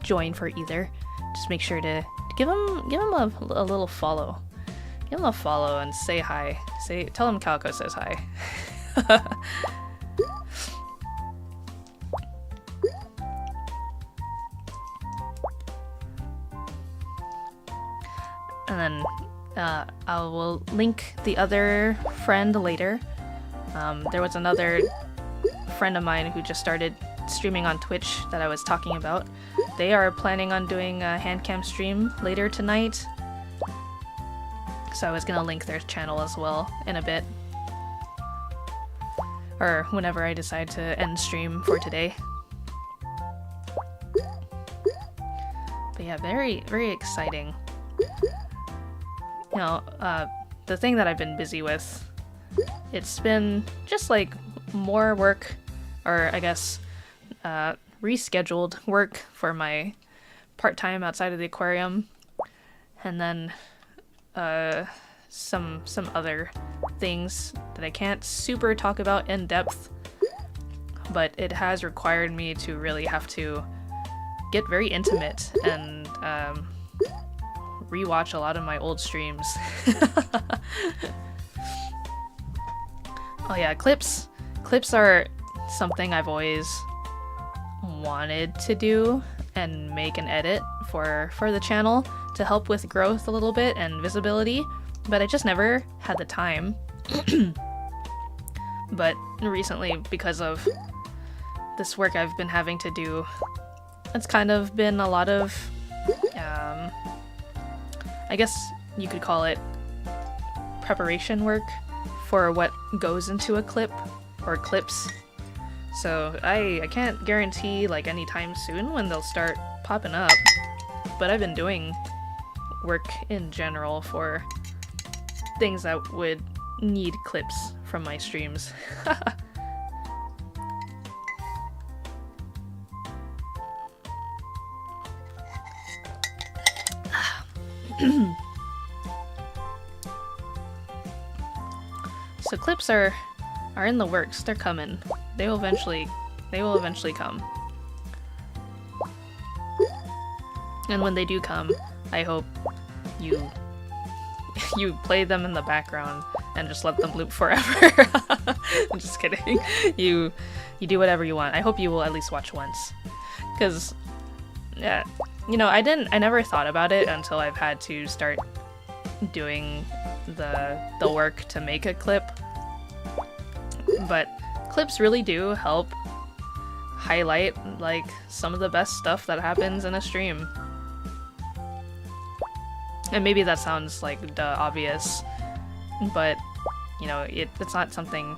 join for either, just make sure to give him a little follow. Give him a follow and say hi. Tell him Calico says hi. And then I will link the other friend later. There was another friend of mine who just started streaming on Twitch that I was talking about. They are planning on doing a hand cam stream later tonight. So I was gonna link their channel as well in a bit. Or whenever I decide to end stream for today. But yeah, very, very exciting. You know, the thing that I've been busy with, it's been just like more work, or I guess rescheduled work for my part-time outside of the aquarium, and then some other things that I can't super talk about in depth, but it has required me to really have to get very intimate and rewatch a lot of my old streams. Oh yeah, clips are something I've always wanted to do and make and edit for the channel to help with growth a little bit and visibility, but I just never had the time. But recently, because of this work I've been having to do, it's kind of been a lot of I guess you could call it preparation work for what goes into a clip or clips. So I can't guarantee like anytime soon when they'll start popping up, but I've been doing work in general for things that would need clips from my streams. So clips are in the works. They're coming. They will eventually come. And when they do come, I hope you play them in the background and just let them loop forever. I'm just kidding. You do whatever you want. I hope you will at least watch once. Cause yeah, you know, I never thought about it until I've had to start doing the work to make a clip. But clips really do help highlight like some of the best stuff that happens in a stream. And maybe that sounds like the obvious, but you know, it's not something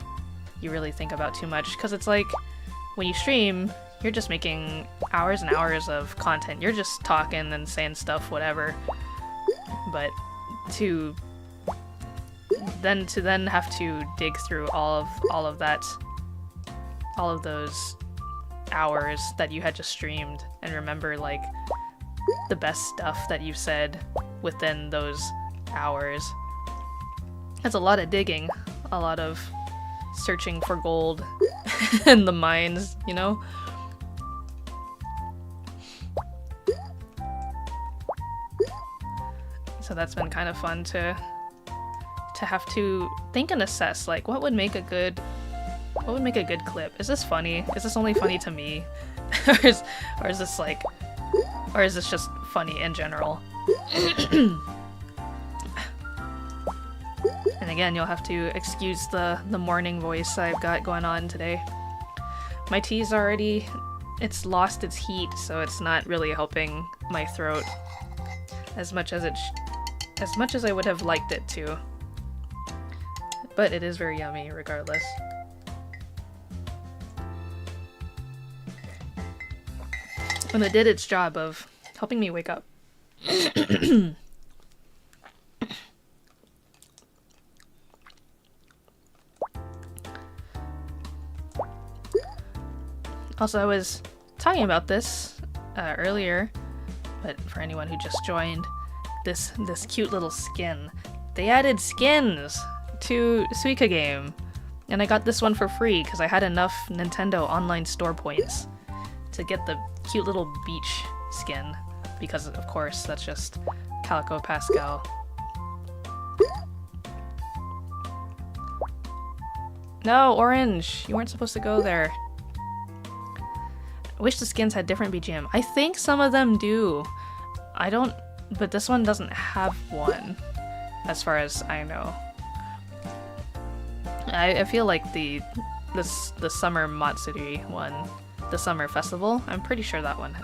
you really think about too much, because it's like when you stream, you're just making hours and hours of content. You're just talking and saying stuff, whatever. But to then have to dig through all of that, all of those hours that you had just streamed, and remember like the best stuff that you've said within those hours. That's a lot of digging, a lot of searching for gold in the mines, you know? So that's been kind of fun to have to think and assess, like what would make a good clip? Is this funny? Is this only funny to me? or is this just funny in general? And again, you'll have to excuse the morning voice I've got going on today. My tea's already, it's lost its heat, so it's not really helping my throat as much as I would have liked it to. But it is very yummy regardless. And it did its job of helping me wake up. Also, I was talking about this earlier, but for anyone who just joined, this cute little skin. They added skins to Suika game, and I got this one for free because I had enough Nintendo online store points to get the cute little beach skin, because of course that's just Calico Pascal. No, orange! You weren't supposed to go there. I wish the skins had different BGM. I think some of them do. I don't, but this one doesn't have one, as far as I know. I feel like the summer Matsuri one, the summer festival, I'm pretty sure that one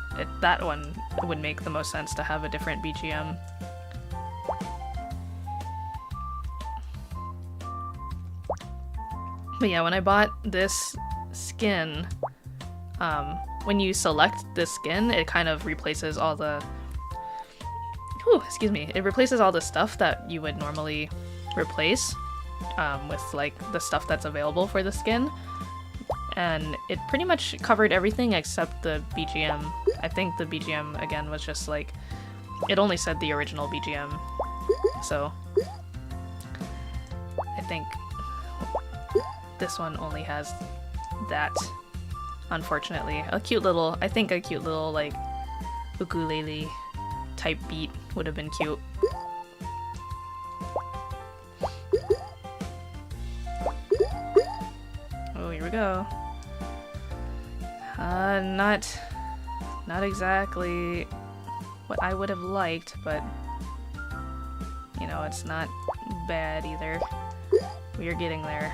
would make the most sense to have a different BGM. But yeah, when I bought this skin, when you select this skin, it kind of replaces all the... excuse me. It replaces all the stuff that you would normally replace with like the stuff that's available for the skin. And it pretty much covered everything except the BGM. I think the BGM, again, was just like... It only said the original BGM. So... I think... this one only has that, unfortunately. I think a cute little, like, ukulele type beat would have been cute. Oh, here we go. Not exactly what I would have liked, but, you know, it's not bad either. We are getting there.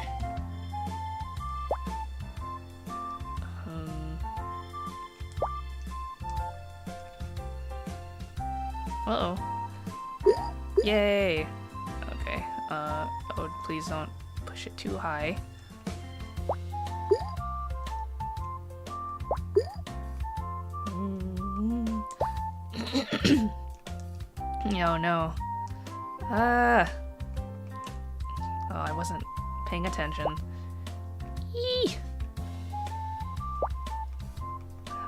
Uh-oh. Yay! Okay, oh, please don't push it too high. Oh no. Oh, I wasn't paying attention. Eee!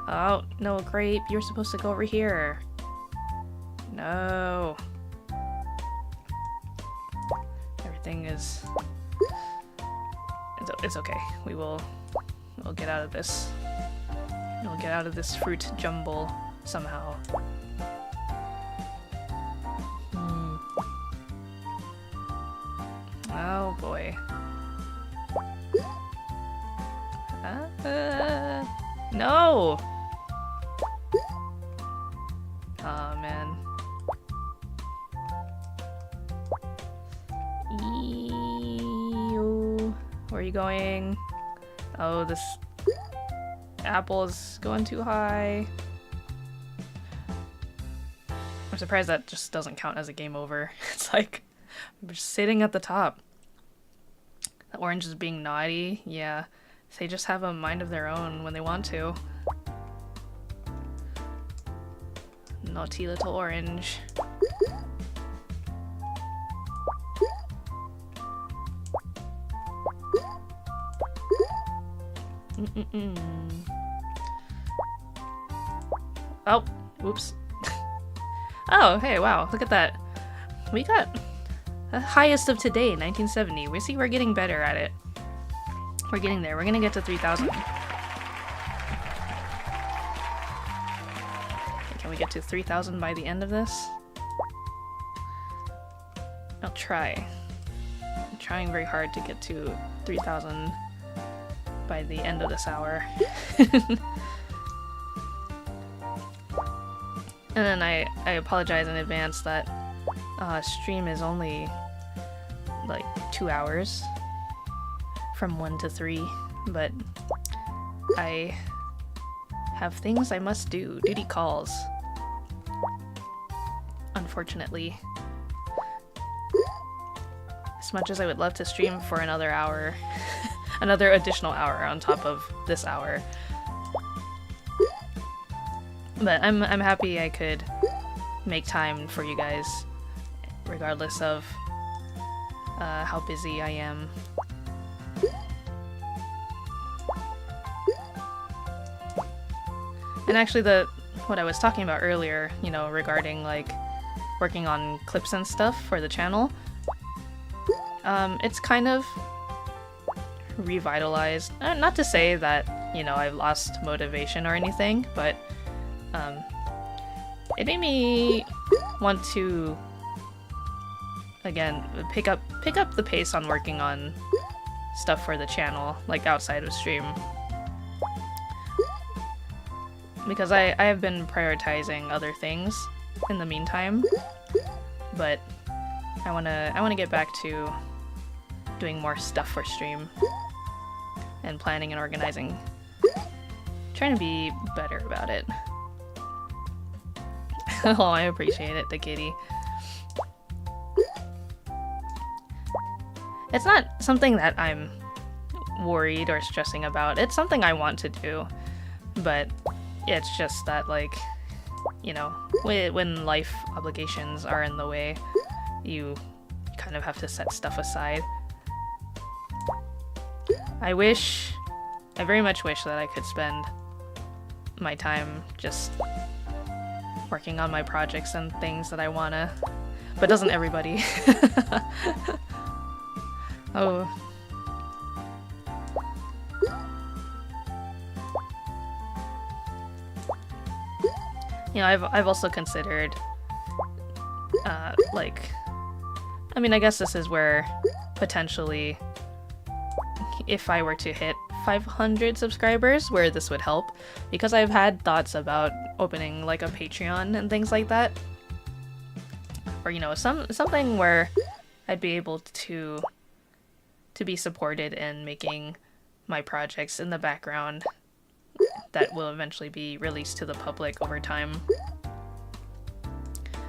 Oh, no, grape, you're supposed to go over here. No. Everything is... It's okay. We'll get out of this. We'll get out of this fruit jumble somehow. Oh boy. No! Oh man. Ew. Where are you going? Oh, this apple is going too high. I'm surprised that just doesn't count as a game over. It's like, I'm just sitting at the top. The orange is being naughty. Yeah, they just have a mind of their own when they want to. Naughty little orange. Oh, whoops. Oh, hey, wow, look at that. We got the highest of today, 1970. We see we're getting better at it. We're getting there. We're gonna get to 3,000. Can we get to 3,000 by the end of this? I'll try. I'm trying very hard to get to 3,000 by the end of this hour. And then I apologize in advance that stream is only like 2 hours from 1 to 3, but I have things I must do, duty calls, unfortunately. As much as I would love to stream for another hour, another additional hour on top of this hour. But I'm happy I could make time for you guys, regardless of how busy I am. And actually what I was talking about earlier, you know, regarding like working on clips and stuff for the channel, it's kind of revitalized. Not to say that, you know, I've lost motivation or anything, but it made me want to, again, pick up the pace on working on stuff for the channel, like outside of stream. Because I have been prioritizing other things in the meantime, but I wanna get back to doing more stuff for stream and planning and organizing. Trying to be better about it. Oh, I appreciate it, the kitty. It's not something that I'm worried or stressing about. It's something I want to do, but it's just that, like, you know, when life obligations are in the way, you kind of have to set stuff aside. I very much wish that I could spend my time just working on my projects and things that I wanna, but doesn't everybody? Oh. You know, I've also considered, like, I mean, I guess this is where potentially, if I were to hit 500 subscribers, where this would help, because I've had thoughts about opening like a Patreon and things like that, or, you know, something where I'd be able to be supported in making my projects in the background that will eventually be released to the public over time.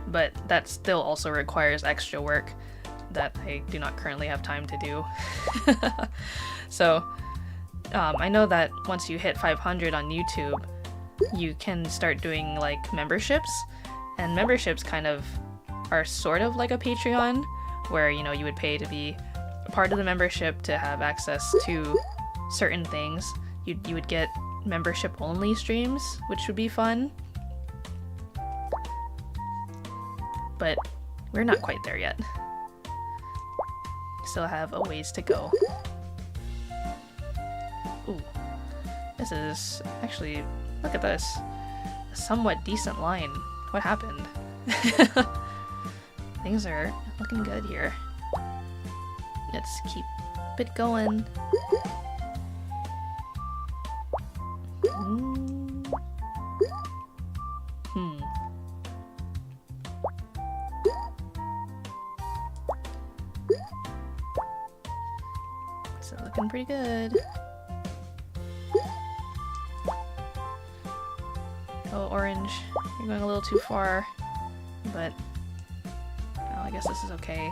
But that still also requires extra work that I do not currently have time to do. So I know that once you hit 500 on YouTube, you can start doing like memberships, and memberships kind of are sort of like a Patreon, where, you know, you would pay to be a part of the membership to have access to certain things. You would get membership only streams, which would be fun, but we're not quite there yet. Still have a ways to go. Ooh, this is actually, look at this, a somewhat decent line. What happened? Things are looking good here. Let's keep it going. So looking pretty good. Oh, orange, you're going a little too far, but oh, I guess this is okay.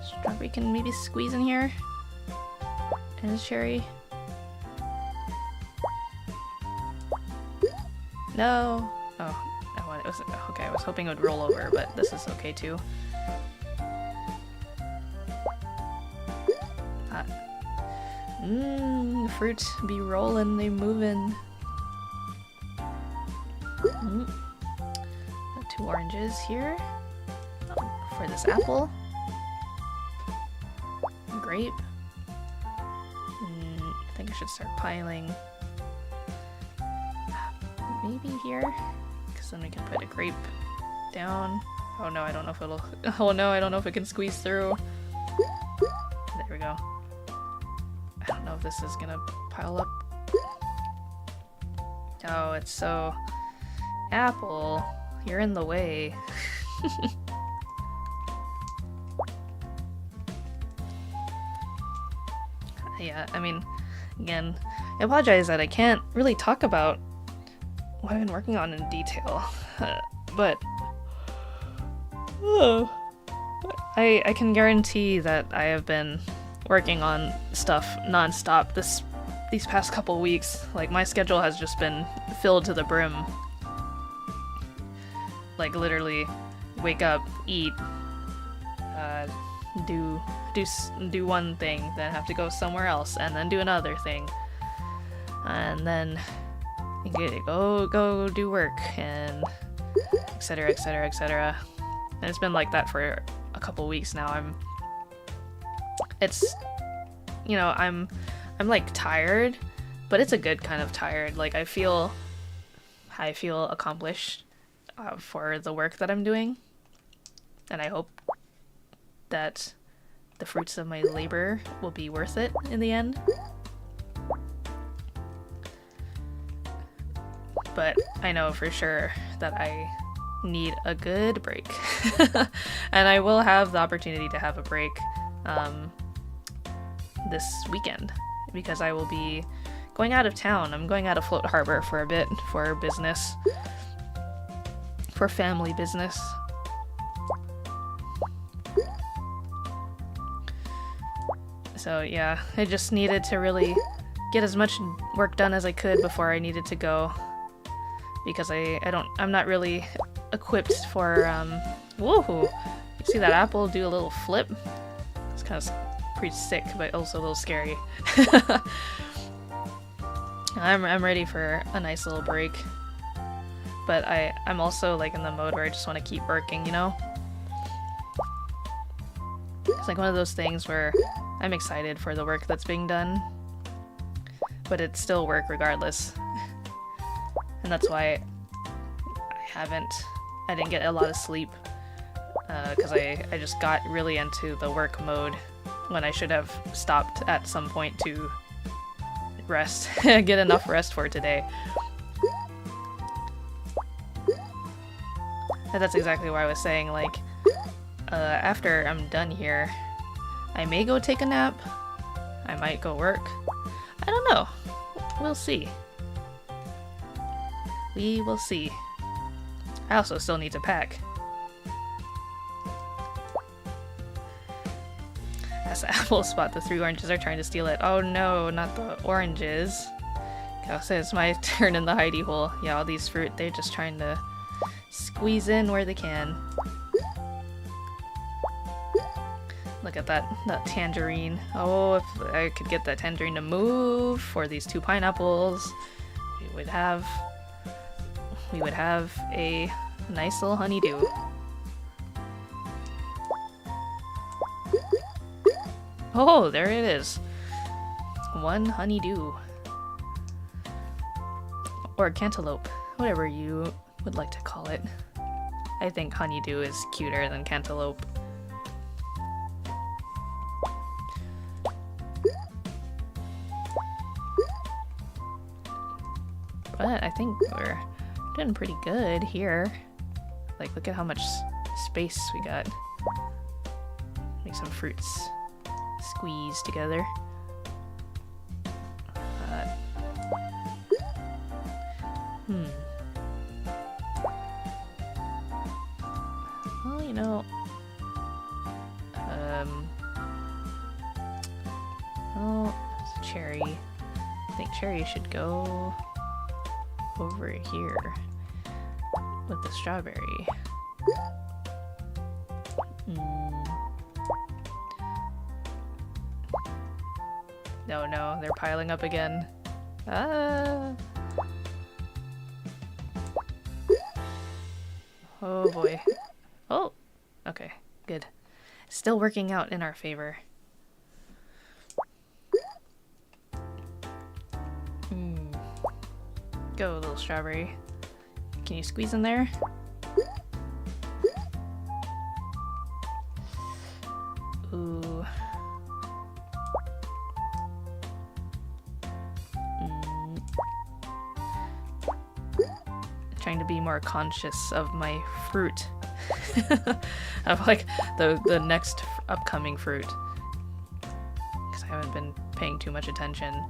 Strawberry can maybe squeeze in here. And cherry. No. Oh, it was okay. I was hoping it would roll over, but this is okay too. Fruit be rolling, they moving. Got 2 oranges here for this apple. Grape. I think I should start piling. Maybe here, because then we can put a grape down. Oh no, I don't know if it'll. Oh no, I don't know if it can squeeze through. There we go. I don't know if this is gonna pile up. Oh, it's so... Apple, you're in the way. Yeah, I mean, again, I apologize that I can't really talk about what I've been working on in detail, but I can guarantee that I have been working on stuff non-stop these past couple weeks. Like, my schedule has just been filled to the brim. Like, literally, wake up, eat, do one thing, then have to go somewhere else, and then do another thing, and then go do work, and etc, etc, etc. And it's been like that for a couple weeks now. I'm like tired, but it's a good kind of tired. Like I feel accomplished for the work that I'm doing, and I hope that the fruits of my labor will be worth it in the end. But I know for sure that I need a good break. And I will have the opportunity to have a break this weekend, because I will be going out of town. I'm going out of Float Harbor for a bit, for business, for family business. So yeah, I just needed to really get as much work done as I could before I needed to go, because I'm not really equipped for woohoo! You see that apple do a little flip? It's kind of pretty sick, but also a little scary. I'm ready for a nice little break, but I'm also like in the mode where I just want to keep working, you know? It's like one of those things where I'm excited for the work that's being done, but it's still work regardless. And that's why I didn't get a lot of sleep, because I just got really into the work mode when I should have stopped at some point to rest, get enough rest for today. And that's exactly why I was saying, like, after I'm done here, I may go take a nap, I might go work, I don't know, we'll see. We will see. I also still need to pack. As the apple spot, the 3 oranges are trying to steal it. Oh no, not the oranges. Okay, so it's my turn in the hidey hole. Yeah, all these fruit, they're just trying to squeeze in where they can. Look at that tangerine. Oh, if I could get that tangerine to move for these 2 pineapples, we would have a nice little honeydew. Oh, there it is. 1 honeydew. Or cantaloupe, whatever you would like to call it. I think honeydew is cuter than cantaloupe. But I think we're doing pretty good here. Like, look at how much space we got. Make some fruits squeeze together. Well, you know, oh, it's a cherry. I think cherry should go over here with the strawberry. No, they're piling up again. Ah! Oh boy. Oh! Okay, good. Still working out in our favor. Go, little strawberry. Can you squeeze in there? Ooh. Trying to be more conscious of my fruit. Of like the next upcoming fruit. Because I haven't been paying too much attention.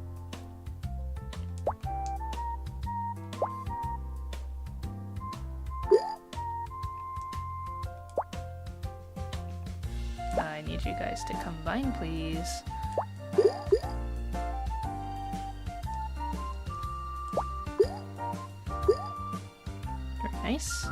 I need you guys to combine, please. Very nice.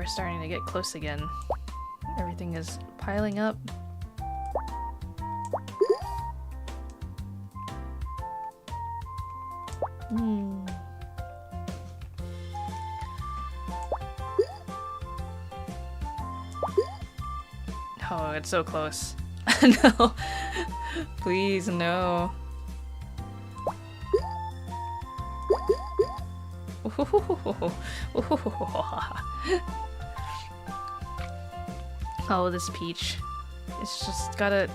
we're starting to get close again. Everything is piling up. Oh, it's so close. No. Please, no. Oh, this peach. It's just gotta,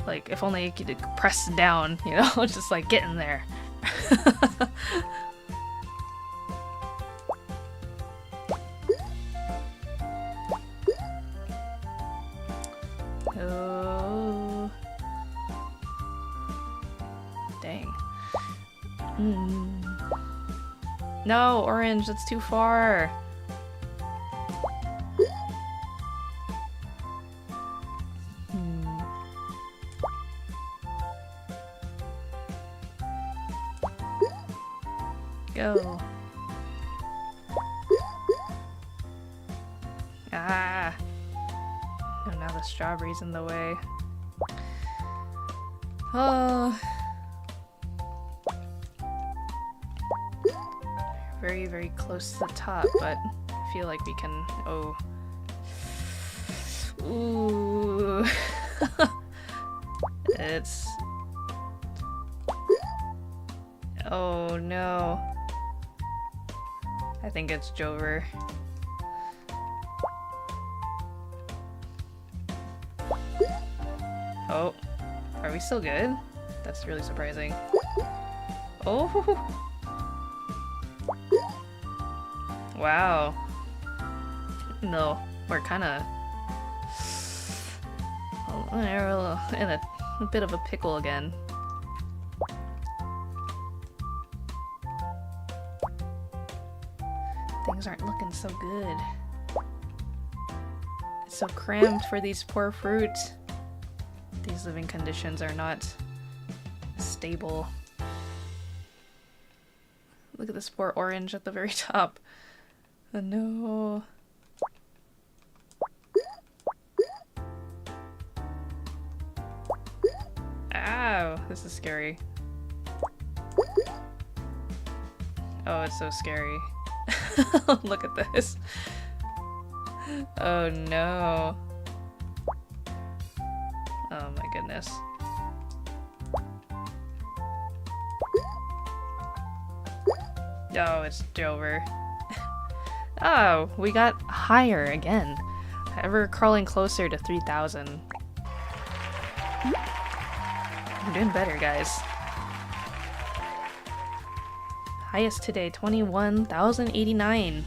like, if only you could press down, you know? Just, like, get in there. Oh. Dang. No, orange, that's too far. Go. Ah. Oh, now the strawberry's in the way. Oh. Very, very close to the top, but I feel like we can... Oh. Ooh. It's... Oh no. I think it's Jover. Oh. Are we still good? That's really surprising. Oh! Wow. No, we're kinda... We're in a bit of a pickle again. Things aren't looking so good. It's so cramped for these poor fruit. These living conditions are not stable. Look at this poor orange at the very top. Oh no. Ow, this is scary. Oh, it's so scary. Look at this. Oh no. Oh my goodness. Oh, it's Jover. Oh, we got higher again. Ever crawling closer to 3,000. I'm doing better, guys. Highest today, 21,089.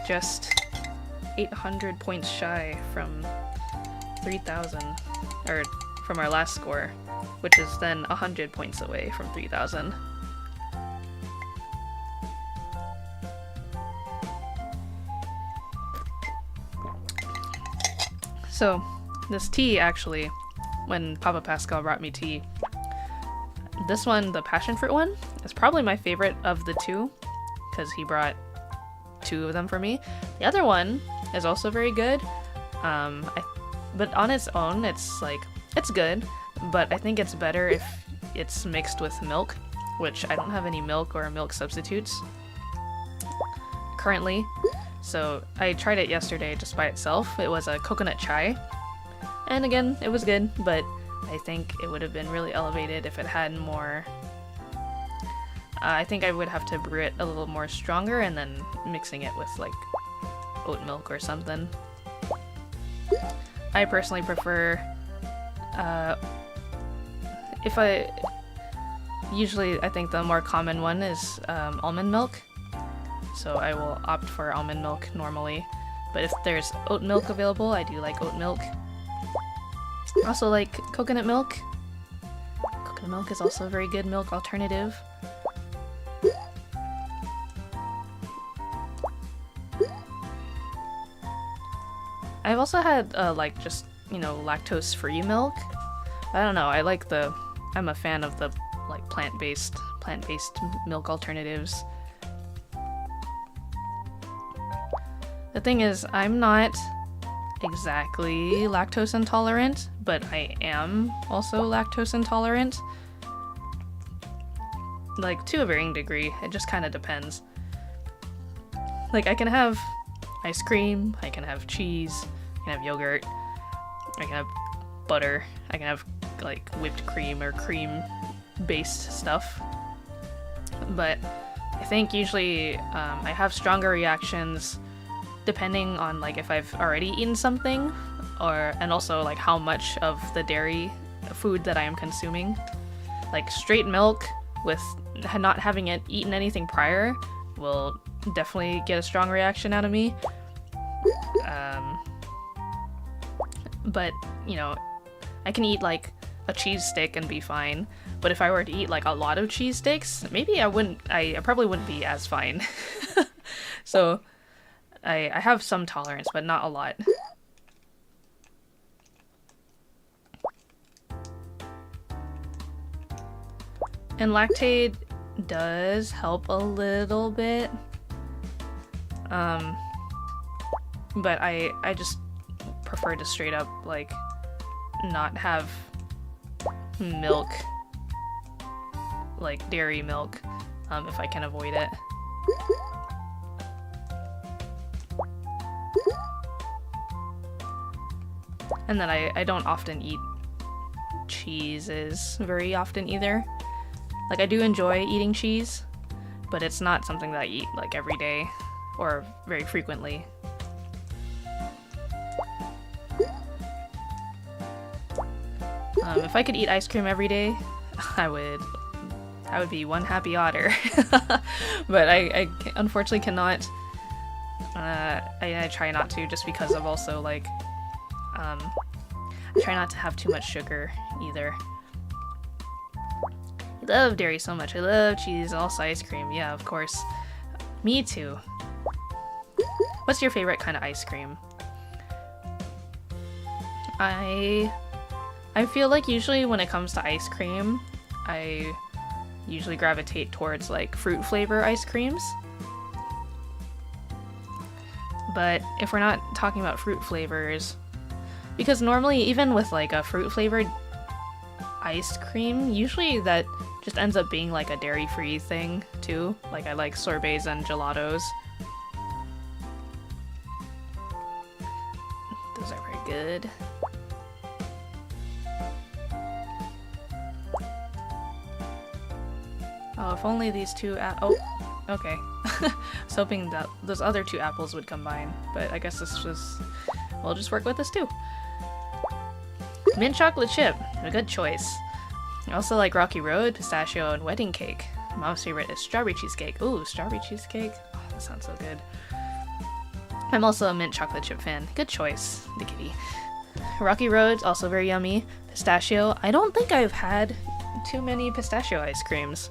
Just 800 points shy from 3,000. Or from our last score, which is then 100 points away from 3,000. So, this tea actually, when Papa Pascal brought me tea, this one, the passion fruit one, is probably my favorite of the two, because he brought 2 of them for me. The other one is also very good, but on its own, it's like, it's good, but I think it's better if it's mixed with milk, which I don't have any milk or milk substitutes currently. So I tried it yesterday just by itself. It was a coconut chai, and again, it was good, but I think it would have been really elevated if it had more... I think I would have to brew it a little more stronger and then mixing it with like oat milk or something. I personally prefer, usually I think the more common one is almond milk. So I will opt for almond milk normally, but if there's oat milk available, I do like oat milk. Also like coconut milk. Coconut milk is also a very good milk alternative. I've also had like just, you know, lactose-free milk. I don't know, I'm a fan of the like plant-based milk alternatives. The thing is, I'm not exactly lactose intolerant, but I am also lactose intolerant. Like, to a varying degree. It just kind of depends. Like, I can have ice cream, I can have cheese, I can have yogurt, I can have butter, I can have, like, whipped cream or cream-based stuff. But I think usually I have stronger reactions depending on, like, if I've already eaten something, and also, like, how much of the dairy food that I am consuming. Like, straight milk with not having eaten anything prior will definitely get a strong reaction out of me. But, you know, I can eat, like, a cheese stick and be fine. But if I were to eat, like, a lot of cheese sticks, maybe I probably wouldn't be as fine. So, I have some tolerance, but not a lot. And lactate does help a little bit. But I just prefer to straight up, like, not have milk, like dairy milk, if I can avoid it. And then I don't often eat cheeses very often either. Like, I do enjoy eating cheese, but it's not something that I eat, like, every day or very frequently. If I could eat ice cream every day, I would be one happy otter. But I unfortunately cannot. I try not to, just because of also, like, I try not to have too much sugar either. I love dairy so much. I love cheese, also ice cream. Yeah, of course. Me too. What's your favorite kind of ice cream? I feel like usually when it comes to ice cream, I usually gravitate towards, like, fruit flavor ice creams. But if we're not talking about fruit flavors, because normally even with, like, a fruit flavored ice cream, usually that just ends up being, like, a dairy-free thing too. Like, I like sorbets and gelatos. Those are very good. Oh, if only these two oh, okay. I was hoping that those other two apples would combine, but I guess we'll just work with this too. Mint chocolate chip, a good choice. I also like Rocky Road, pistachio, and wedding cake. Mom's favorite is strawberry cheesecake. Ooh, strawberry cheesecake. Oh, that sounds so good. I'm also a mint chocolate chip fan. Good choice, the kitty. Rocky Road's also very yummy. Pistachio, I don't think I've had too many pistachio ice creams,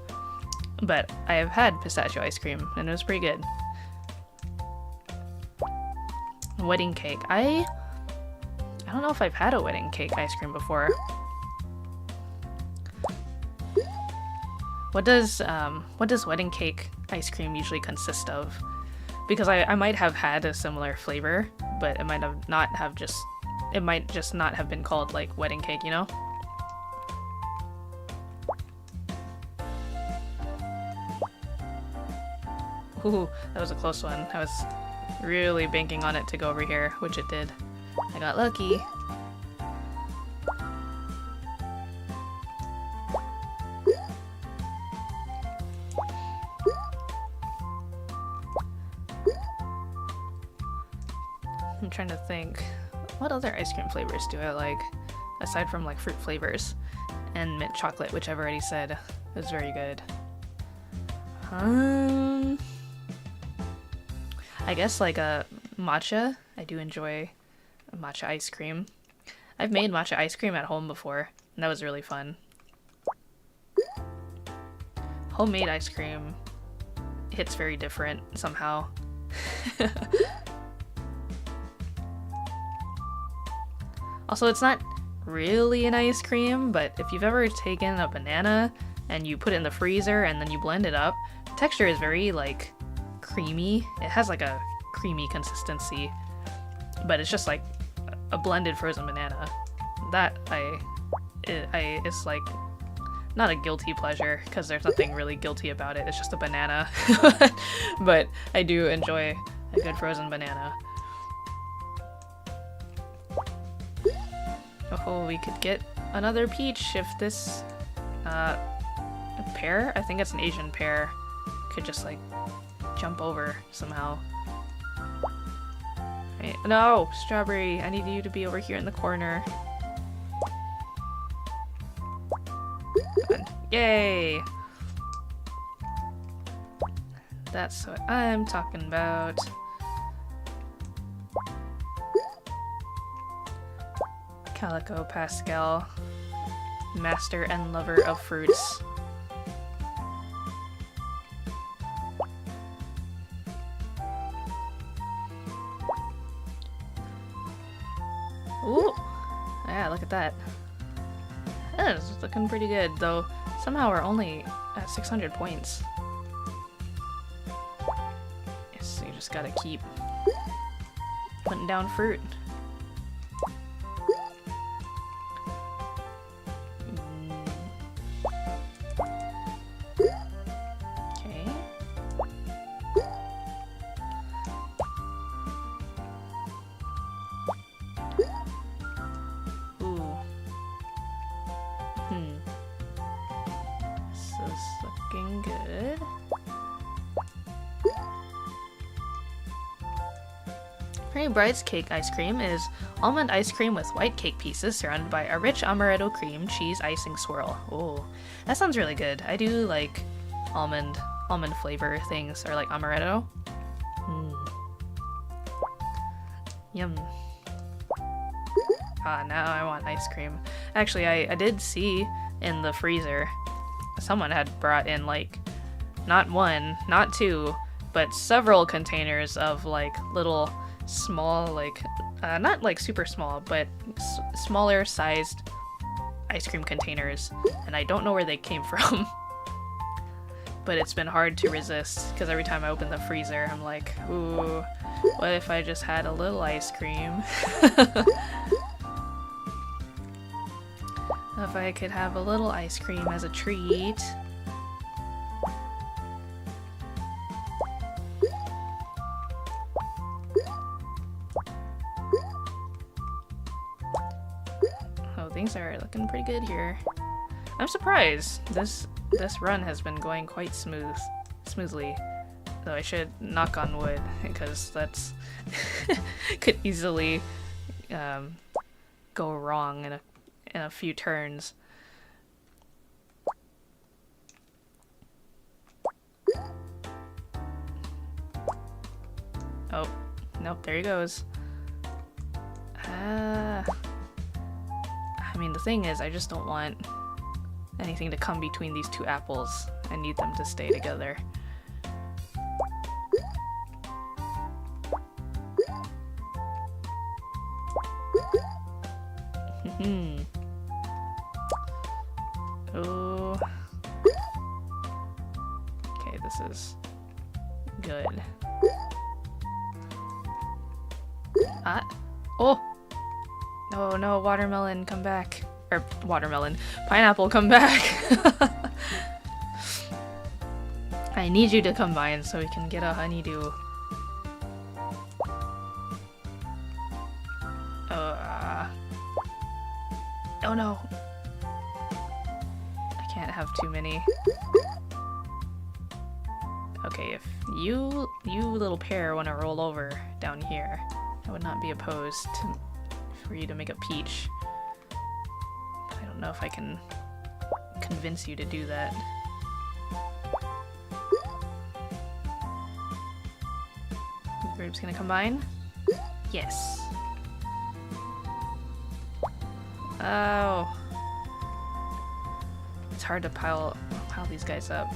but I have had pistachio ice cream, and it was pretty good. Wedding cake. I don't know if I've had a wedding cake ice cream before. What does wedding cake ice cream usually consist of? Because I might have had a similar flavor, but it might just not have been called, like, wedding cake, you know? Ooh, that was a close one. I was really banking on it to go over here, which it did. I got lucky. I'm trying to think, what other ice cream flavors do I like, aside from, like, fruit flavors and mint chocolate, which I've already said is very good. I guess, like, a matcha. I do enjoy matcha ice cream. I've made matcha ice cream at home before, and that was really fun. Homemade ice cream hits very different somehow. Also, it's not really an ice cream, but if you've ever taken a banana and you put it in the freezer and then you blend it up, the texture is very, like, creamy. It has, like, a creamy consistency, but it's just like a blended frozen banana. That it's like not a guilty pleasure because there's nothing really guilty about it. It's just a banana, but I do enjoy a good frozen banana. Oh, we could get another peach if this pear, I think it's an Asian pear, could just like jump over somehow. Right. No, strawberry, I need you to be over here in the corner. Good. Yay! That's what I'm talking about. Calico Pascal, master and lover of fruits. Ooh! Yeah, look at that. That is looking pretty good, though somehow we're only at 600 points. Yes, so you just gotta keep putting down fruit. Okay. Ooh. This is looking good. Pretty Bride's cake ice cream is almond ice cream with white cake pieces surrounded by a rich amaretto cream cheese icing swirl. Oh, that sounds really good. I do like almond flavor things, or like amaretto. Yum. Ah, now I want ice cream. Actually, I did see in the freezer someone had brought in like not one, not two, but several containers of like little small, like not like super small, but smaller sized ice cream containers, and I don't know where they came from. But it's been hard to resist because every time I open the freezer I'm like, ooh, what if I just had a little ice cream? If I could have a little ice cream as a treat. Oh, things are looking pretty good here. I'm surprised. This run has been going quite smoothly. Though I should knock on wood because that's could easily go wrong in a few turns. Oh, nope, there he goes. I mean, the thing is, I just don't want anything to come between these two apples. I need them to stay together. Oh. Okay, this is good. Oh! No, no, watermelon, come back. Or, watermelon. Pineapple, come back! I need you to combine so we can get a honeydew. Oh no! I can't have too many. Okay, if you little pair want to roll over down here, I would not be opposed for you to make a peach. I don't know if I can convince you to do that. The grapes gonna combine? Yes. Oh. It's hard to pile these guys up.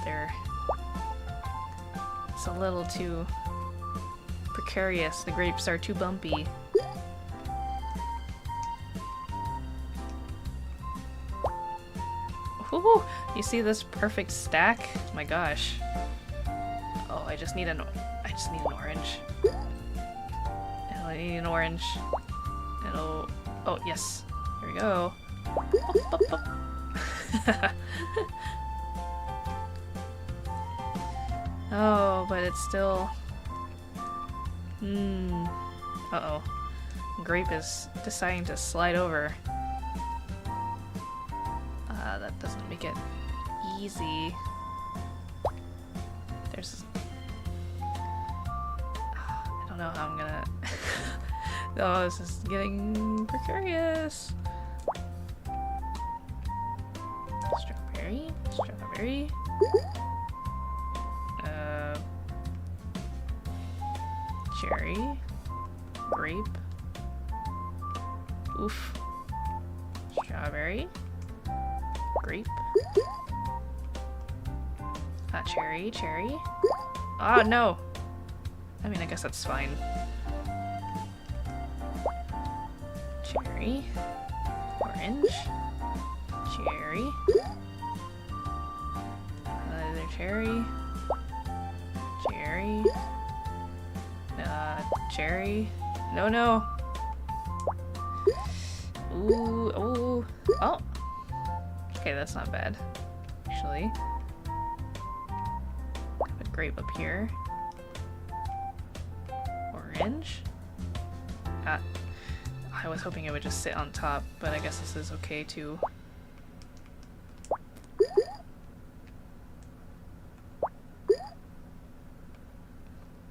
It's a little too precarious. The grapes are too bumpy. Ooh, you see this perfect stack? Oh my gosh. Oh, I just need an orange. I need an orange. It'll... Oh, yes. Here we go. Bop, bop, bop. Oh, but it's still... Uh-oh. Grape is deciding to slide over. That doesn't make it easy. There's... I don't know how I'm gonna... Oh, this is getting precarious. Strawberry? Strawberry? Cherry? Grape? Oof. Strawberry? Grape? Cherry? Cherry? Oh, no! I mean, I guess that's fine. Cherry? Orange? Cherry? Another cherry? Cherry? Cherry? No, no! Ooh, ooh. Oh! Okay, that's not bad, actually. Put grape up here. Orange? I was hoping it would just sit on top, but I guess this is okay too.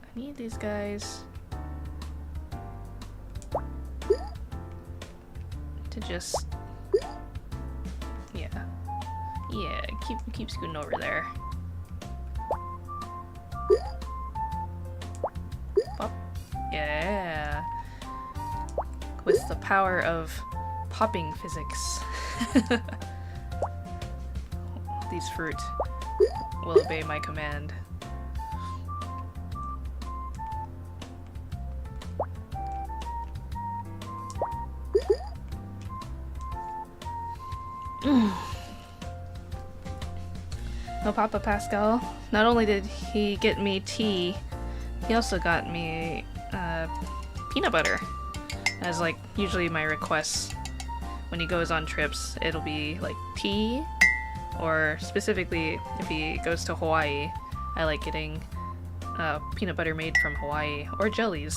I need these guys to just, yeah, keep scooting over there. Pop. Yeah. With the power of popping physics. These fruit will obey my command. No Papa Pascal. Not only did he get me tea, he also got me peanut butter. As like usually my requests when he goes on trips, it'll be like tea, or specifically if he goes to Hawaii, I like getting peanut butter made from Hawaii, or jellies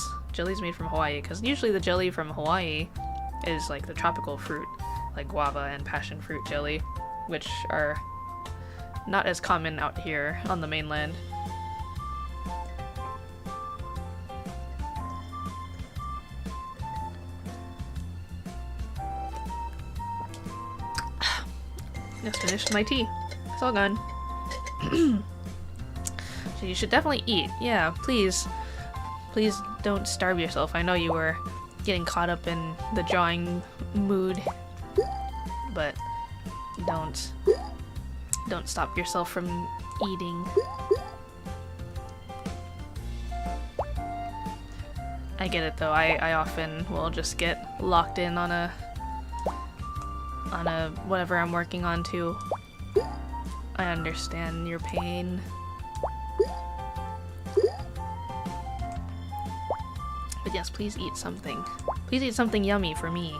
made from Hawaii, because usually the jelly from Hawaii is like the tropical fruit, like guava and passion fruit jelly, which are not as common out here on the mainland. Just finished my tea. It's all gone. So you should definitely eat. Yeah, please. Please don't starve yourself. I know you were getting caught up in the drawing mood, but don't stop yourself from eating. I get it though. I often will just get locked in on a whatever I'm working on too. I understand your pain. But yes, please eat something. Please eat something yummy for me.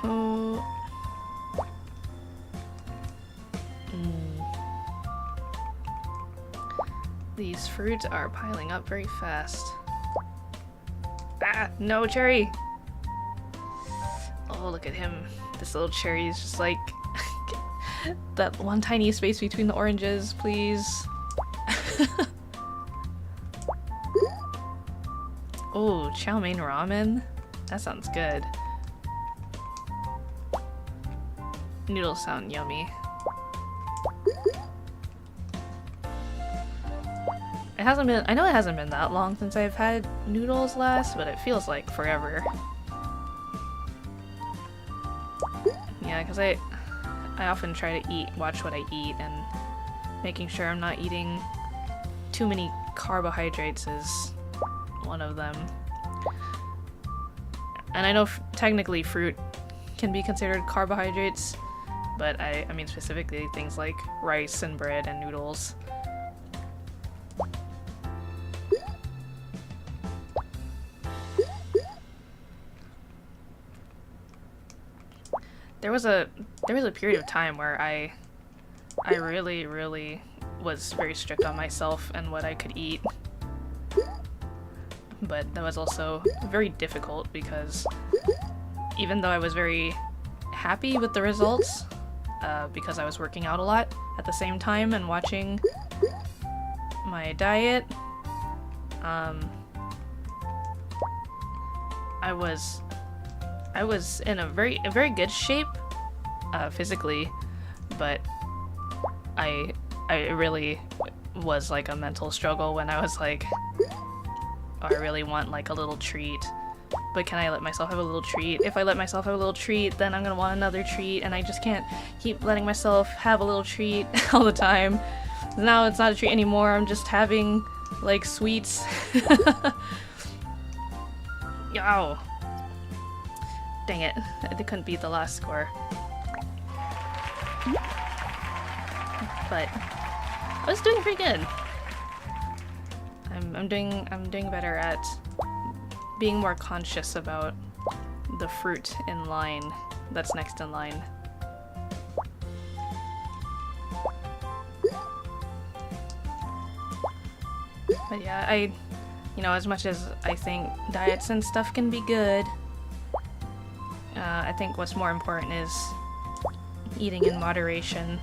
Oh. These fruits are piling up very fast. Ah, no, cherry! Oh, look at him. This little cherry is just like that one tiny space between the oranges, please. Oh, chow mein ramen? That sounds good. Noodles sound yummy. I know it hasn't been that long since I've had noodles last, but it feels like forever. Yeah, because I often try to watch what I eat, and making sure I'm not eating too many carbohydrates is one of them. And I know technically fruit can be considered carbohydrates, but I mean specifically things like rice and bread and noodles. There was a period of time where I really was very strict on myself and what I could eat. But that was also very difficult because even though I was very happy with the results, because I was working out a lot at the same time and watching my diet, I was in a very good shape physically, but I really was like a mental struggle when I was like, oh, I really want like a little treat, but can I let myself have a little treat? If I let myself have a little treat, then I'm gonna want another treat, and I just can't keep letting myself have a little treat all the time. Now it's not a treat anymore, I'm just having like sweets. Yow. Dang it, I couldn't beat the last score. But I was doing pretty good. I'm doing better at being more conscious about the fruit in line that's next in line. But yeah, you know, as much as I think diets and stuff can be good, I think what's more important is eating in moderation.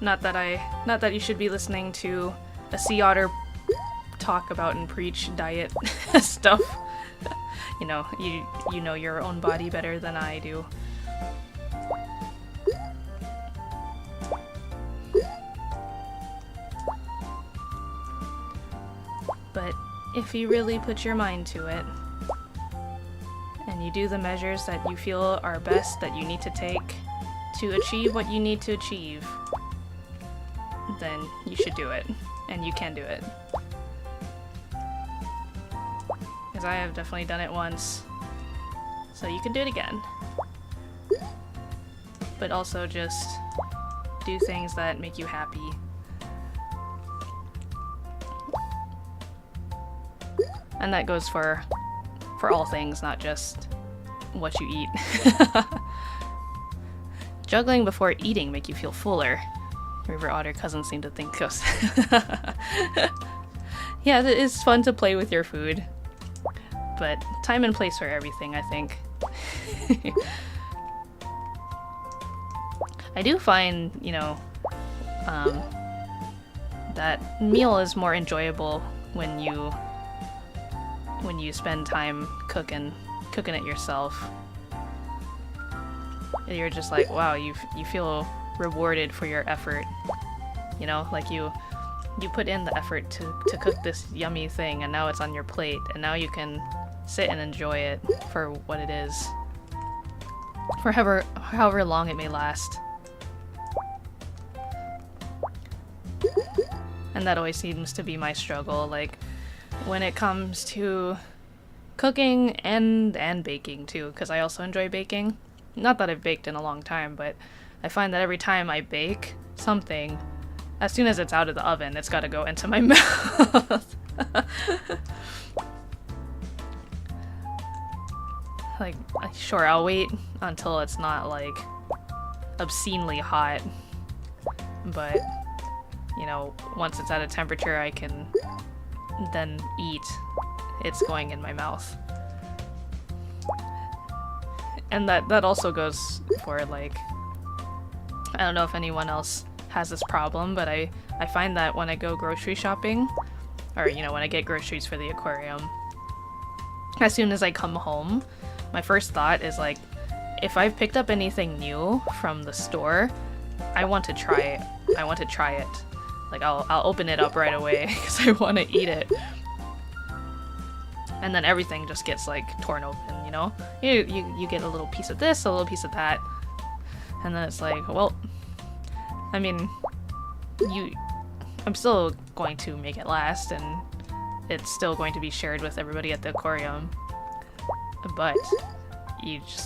Not that you should be listening to a sea otter talk about and preach diet stuff. You know, you know your own body better than I do. But if you really put your mind to it, and you do the measures that you feel are best that you need to take to achieve what you need to achieve, then you should do it, and you can do it. Because I have definitely done it once, so you can do it again. But also just do things that make you happy. And that goes for all things, not just what you eat. Juggling before eating make you feel fuller. River otter cousins seem to think so. Yeah, it's fun to play with your food, but time and place for everything, I think. I do find, you know, that meal is more enjoyable when you spend time cooking it yourself. You're just like, wow, you feel rewarded for your effort, you know, like you put in the effort to cook this yummy thing, and now it's on your plate, and now you can sit and enjoy it for what it is, for however long it may last. And that always seems to be my struggle, like when it comes to cooking and baking too, because I also enjoy baking. Not that I've baked in a long time, but I find that every time I bake something, as soon as it's out of the oven, it's gotta go into my mouth. Like, sure, I'll wait until it's not, like, obscenely hot, but, you know, once it's at a temperature I can then eat, it's going in my mouth. And that also goes for, like, I don't know if anyone else has this problem, but I find that when I go grocery shopping, or, you know, when I get groceries for the aquarium, as soon as I come home, my first thought is, like, if I've picked up anything new from the store, I want to try it. I want to try it. Like, I'll open it up right away because I want to eat it. And then everything just gets, like, torn open, you know? You get a little piece of this, a little piece of that, and then it's like, well, I mean, I'm still going to make it last, and it's still going to be shared with everybody at the aquarium. but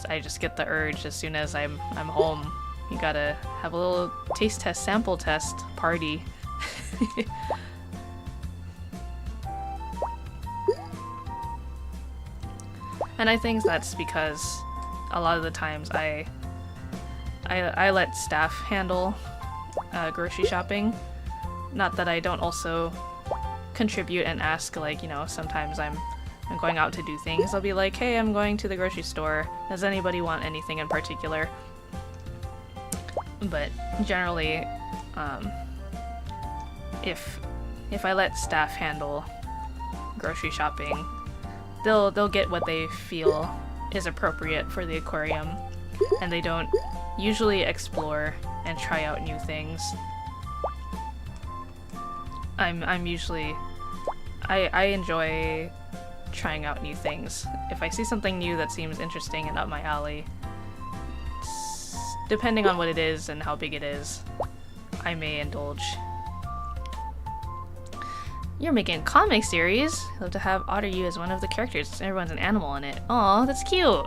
I just get the urge as soon as I'm home. You gotta have a little taste test, sample test party. And I think that's because a lot of the times I let staff handle grocery shopping. Not that I don't also contribute and ask, like, you know, sometimes I'm going out to do things. I'll be like, hey, I'm going to the grocery store. Does anybody want anything in particular? But generally, if I let staff handle grocery shopping, they'll get what they feel is appropriate for the aquarium, and they don't usually explore and try out new things. I'm usually I enjoy trying out new things. If I see something new that seems interesting and up my alley, depending on what it is and how big it is, I may indulge. You're making a comic series? I'd love to have Otter you as one of the characters. Everyone's an animal in it. Aw, that's cute!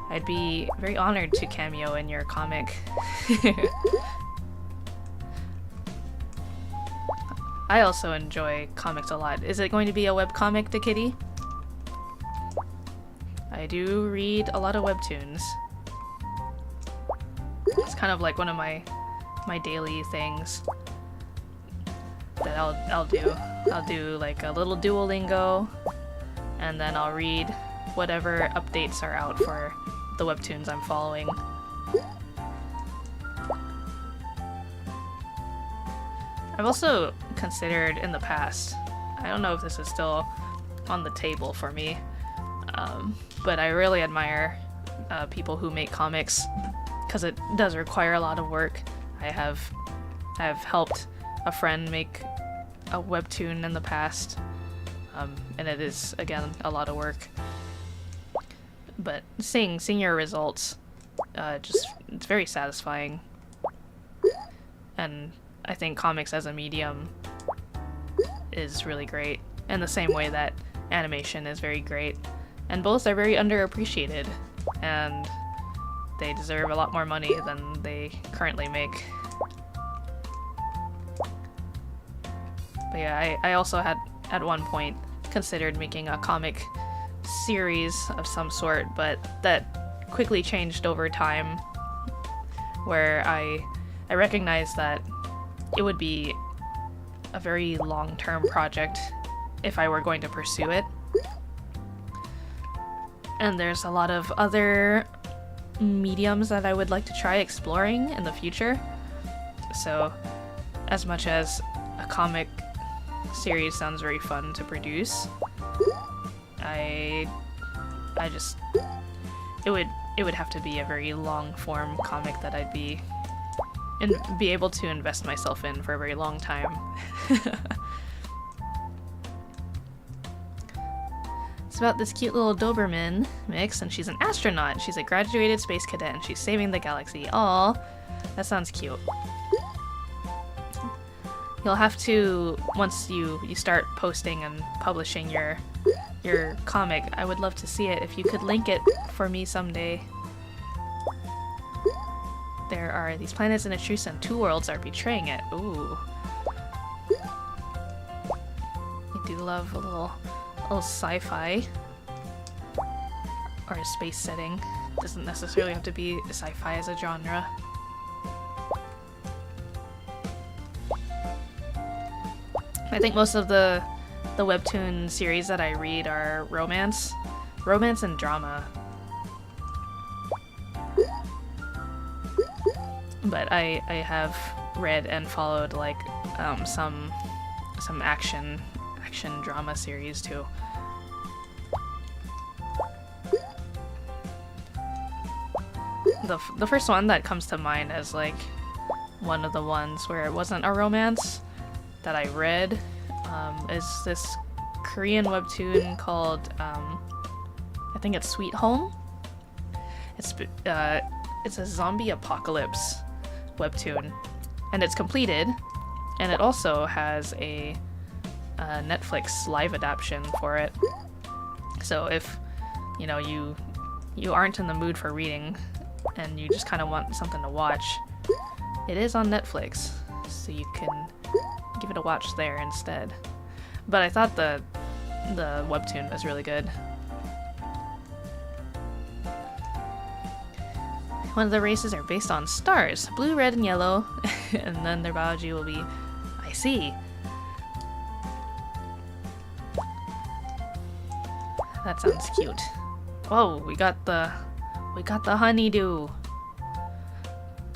I'd be very honored to cameo in your comic. I also enjoy comics a lot. Is it going to be a webcomic, the kitty? I do read a lot of webtoons. It's kind of like one of my daily things that I'll do. I'll do like a little Duolingo, and then I'll read whatever updates are out for the webtoons I'm following. I've also considered in the past, I don't know if this is still on the table for me, but I really admire people who make comics, because it does require a lot of work. I have helped a friend make a webtoon in the past, and it is, again, a lot of work. But seeing your results, it's very satisfying. And I think comics as a medium is really great, in the same way that animation is very great. And both are very underappreciated, and they deserve a lot more money than they currently make. But yeah, I also had at one point considered making a comic series of some sort, but that quickly changed over time, where I recognized that it would be a very long-term project if I were going to pursue it. And there's a lot of other mediums that I would like to try exploring in the future. So, as much as a comic series sounds very fun to produce, it would have to be a very long-form comic that I'd be able to invest myself in for a very long time. It's about this cute little Doberman mix, and she's an astronaut. She's a graduated space cadet, and she's saving the galaxy. Aw, that sounds cute. You'll have to, once you start posting and publishing your comic, I would love to see it. If you could link it for me someday. There are these planets in a truce and two worlds are betraying it. Ooh. I do love a little sci-fi. Or a space setting. Doesn't necessarily have to be sci-fi as a genre. I think most of the webtoon series that I read are romance and drama. But I have read and followed like some action drama series too. The first one that comes to mind as like one of the ones where it wasn't a romance that I read is this Korean webtoon called I think it's Sweet Home. It's a zombie apocalypse webtoon, and it's completed, and it also has a Netflix live adaptation for it. So if you know, you aren't in the mood for reading and you just kind of want something to watch, it is on Netflix, so you can give it a watch there instead. But I thought the webtoon was really good. One of the races are based on stars, blue, red, and yellow, and then their biology will be, I see. That sounds cute. Whoa, we got the honeydew.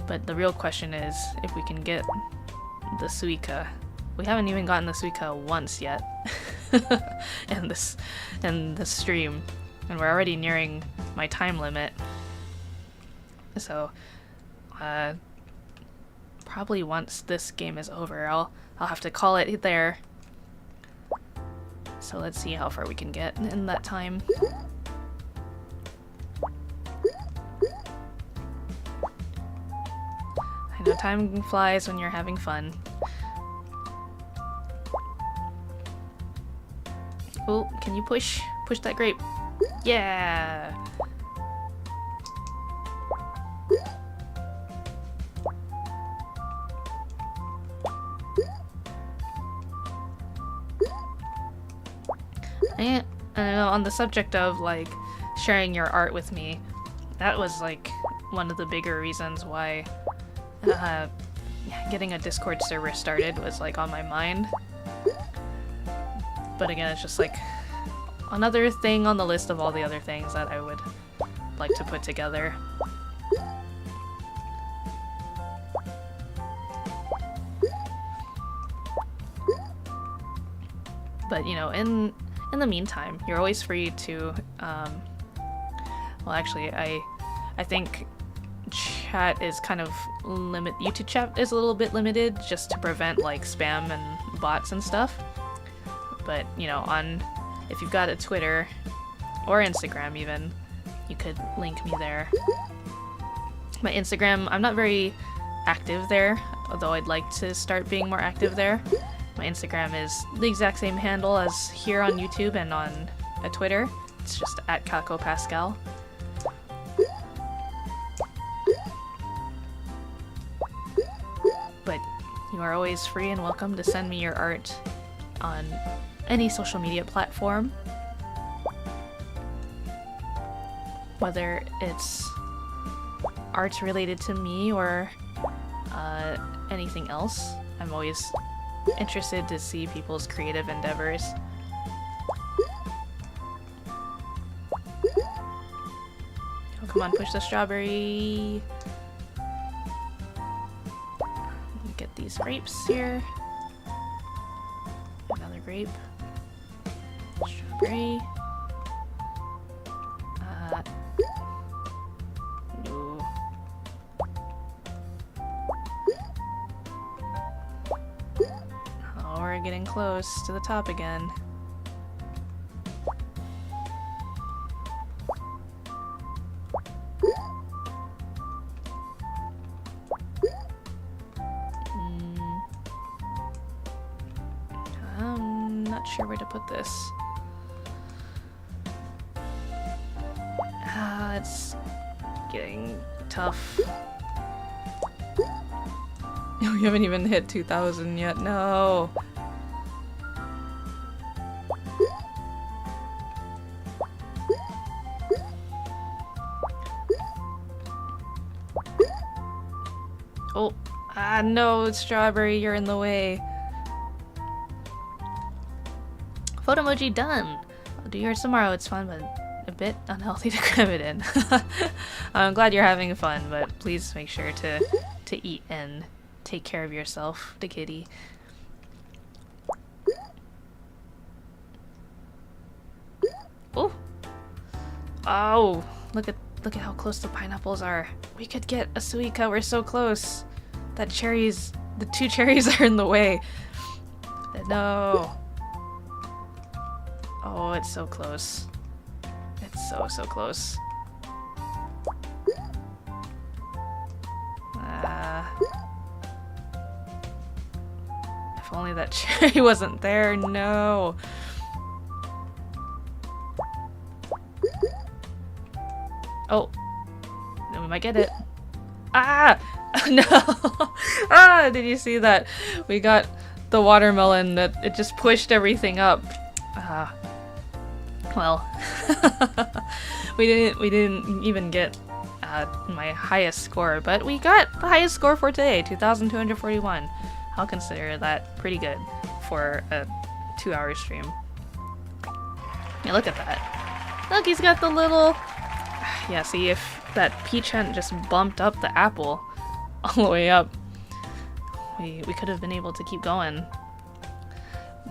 But the real question is if we can get the Suika. We haven't even gotten the Suika once yet in this stream, and we're already nearing my time limit. So, probably once this game is over, I'll have to call it there. So let's see how far we can get in that time. I know time flies when you're having fun. Oh, can you push that grape? Yeah! And on the subject of like sharing your art with me, that was like one of the bigger reasons why getting a Discord server started was like on my mind. But again, it's just like another thing on the list of all the other things that I would like to put together. But you know, in the meantime, you're always free to well, actually, I think chat is kind of YouTube chat is a little bit limited just to prevent like spam and bots and stuff. But you know, if you've got a Twitter or Instagram even, you could link me there. My Instagram, I'm not very active there, although I'd like to start being more active there. My Instagram is the exact same handle as here on YouTube and on Twitter. It's just at Calico Pascal. But you are always free and welcome to send me your art on any social media platform. Whether it's art related to me or anything else, I'm always interested to see people's creative endeavors. Oh, come on, push the strawberry. Get these grapes here. Another grape. Strawberry. No. Oh, we're getting close to the top again. I'm not sure where to put this. It's getting tough. We haven't even hit 2,000 yet. No. Oh, no, strawberry, you're in the way. Photo emoji done. I'll do yours tomorrow. It's fun, but a bit unhealthy to cram it in. I'm glad you're having fun, but please make sure to eat and take care of yourself, the kitty. Oh, oh! Look at how close the pineapples are. We could get a Suika. We're so close. The 2 cherries are in the way. No. Oh, it's so close. It's so close. If only that cherry wasn't there. No. Oh, then we might get it. Ah! No! Ah! Did you see that? We got the watermelon that it just pushed everything up. Ah. Well, we didn't even get my highest score, but we got the highest score for today, 2,241. I'll consider that pretty good for a 2-hour stream. Yeah, look at that. Look, he's got the little... Yeah, see, if that peach hadn't just bumped up the apple all the way up, we could have been able to keep going.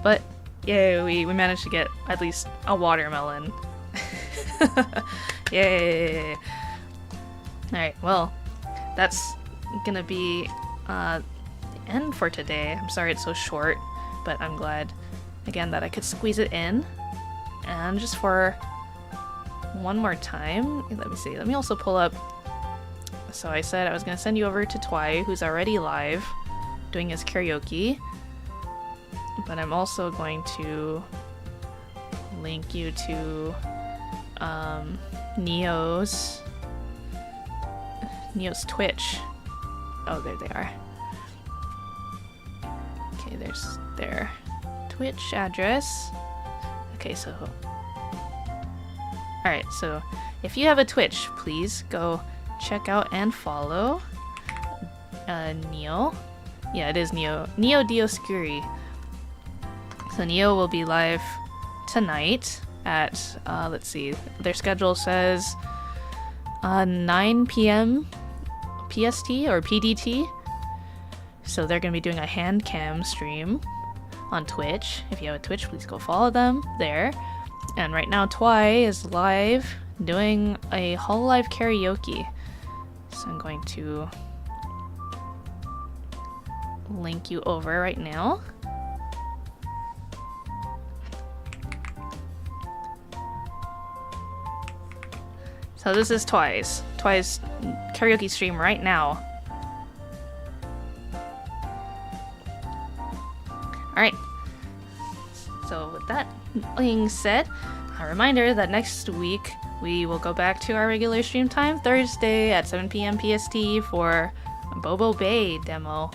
But, yay, we managed to get at least a watermelon. Yay! Alright, well, that's gonna be the end for today. I'm sorry it's so short, but I'm glad, again, that I could squeeze it in. And just for one more time, let me see, let me also pull up. So I said I was gonna send you over to Twy, who's already live, doing his karaoke. But I'm also going to link you to Neo's Twitch. Oh, there they are. Okay, there's their Twitch address. Okay, so... Alright, so if you have a Twitch, please go check out and follow Neo. Yeah, it is Neo. Neo Dioscuri. So Neo will be live tonight at, let's see, their schedule says 9 p.m. PST or PDT. So they're going to be doing a hand cam stream on Twitch. If you have a Twitch, please go follow them there. And right now Twy is live doing a Hololive karaoke. So I'm going to link you over right now. So this is Twy's karaoke stream right now. Alright. So with that being said, a reminder that next week we will go back to our regular stream time, Thursday at 7 p.m. PST for a Bobo Bay demo.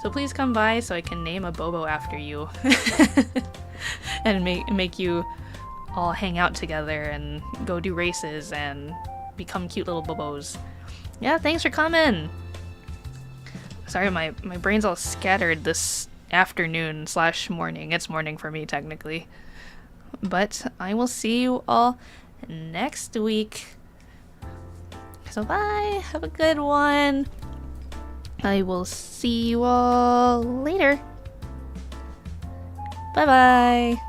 So please come by so I can name a Bobo after you. And make you all hang out together and go do races and become cute little Bobos. Yeah, thanks for coming! Sorry, my brain's all scattered this afternoon / morning. It's morning for me, technically. But I will see you all next week. So bye! Have a good one! I will see you all later. Bye bye!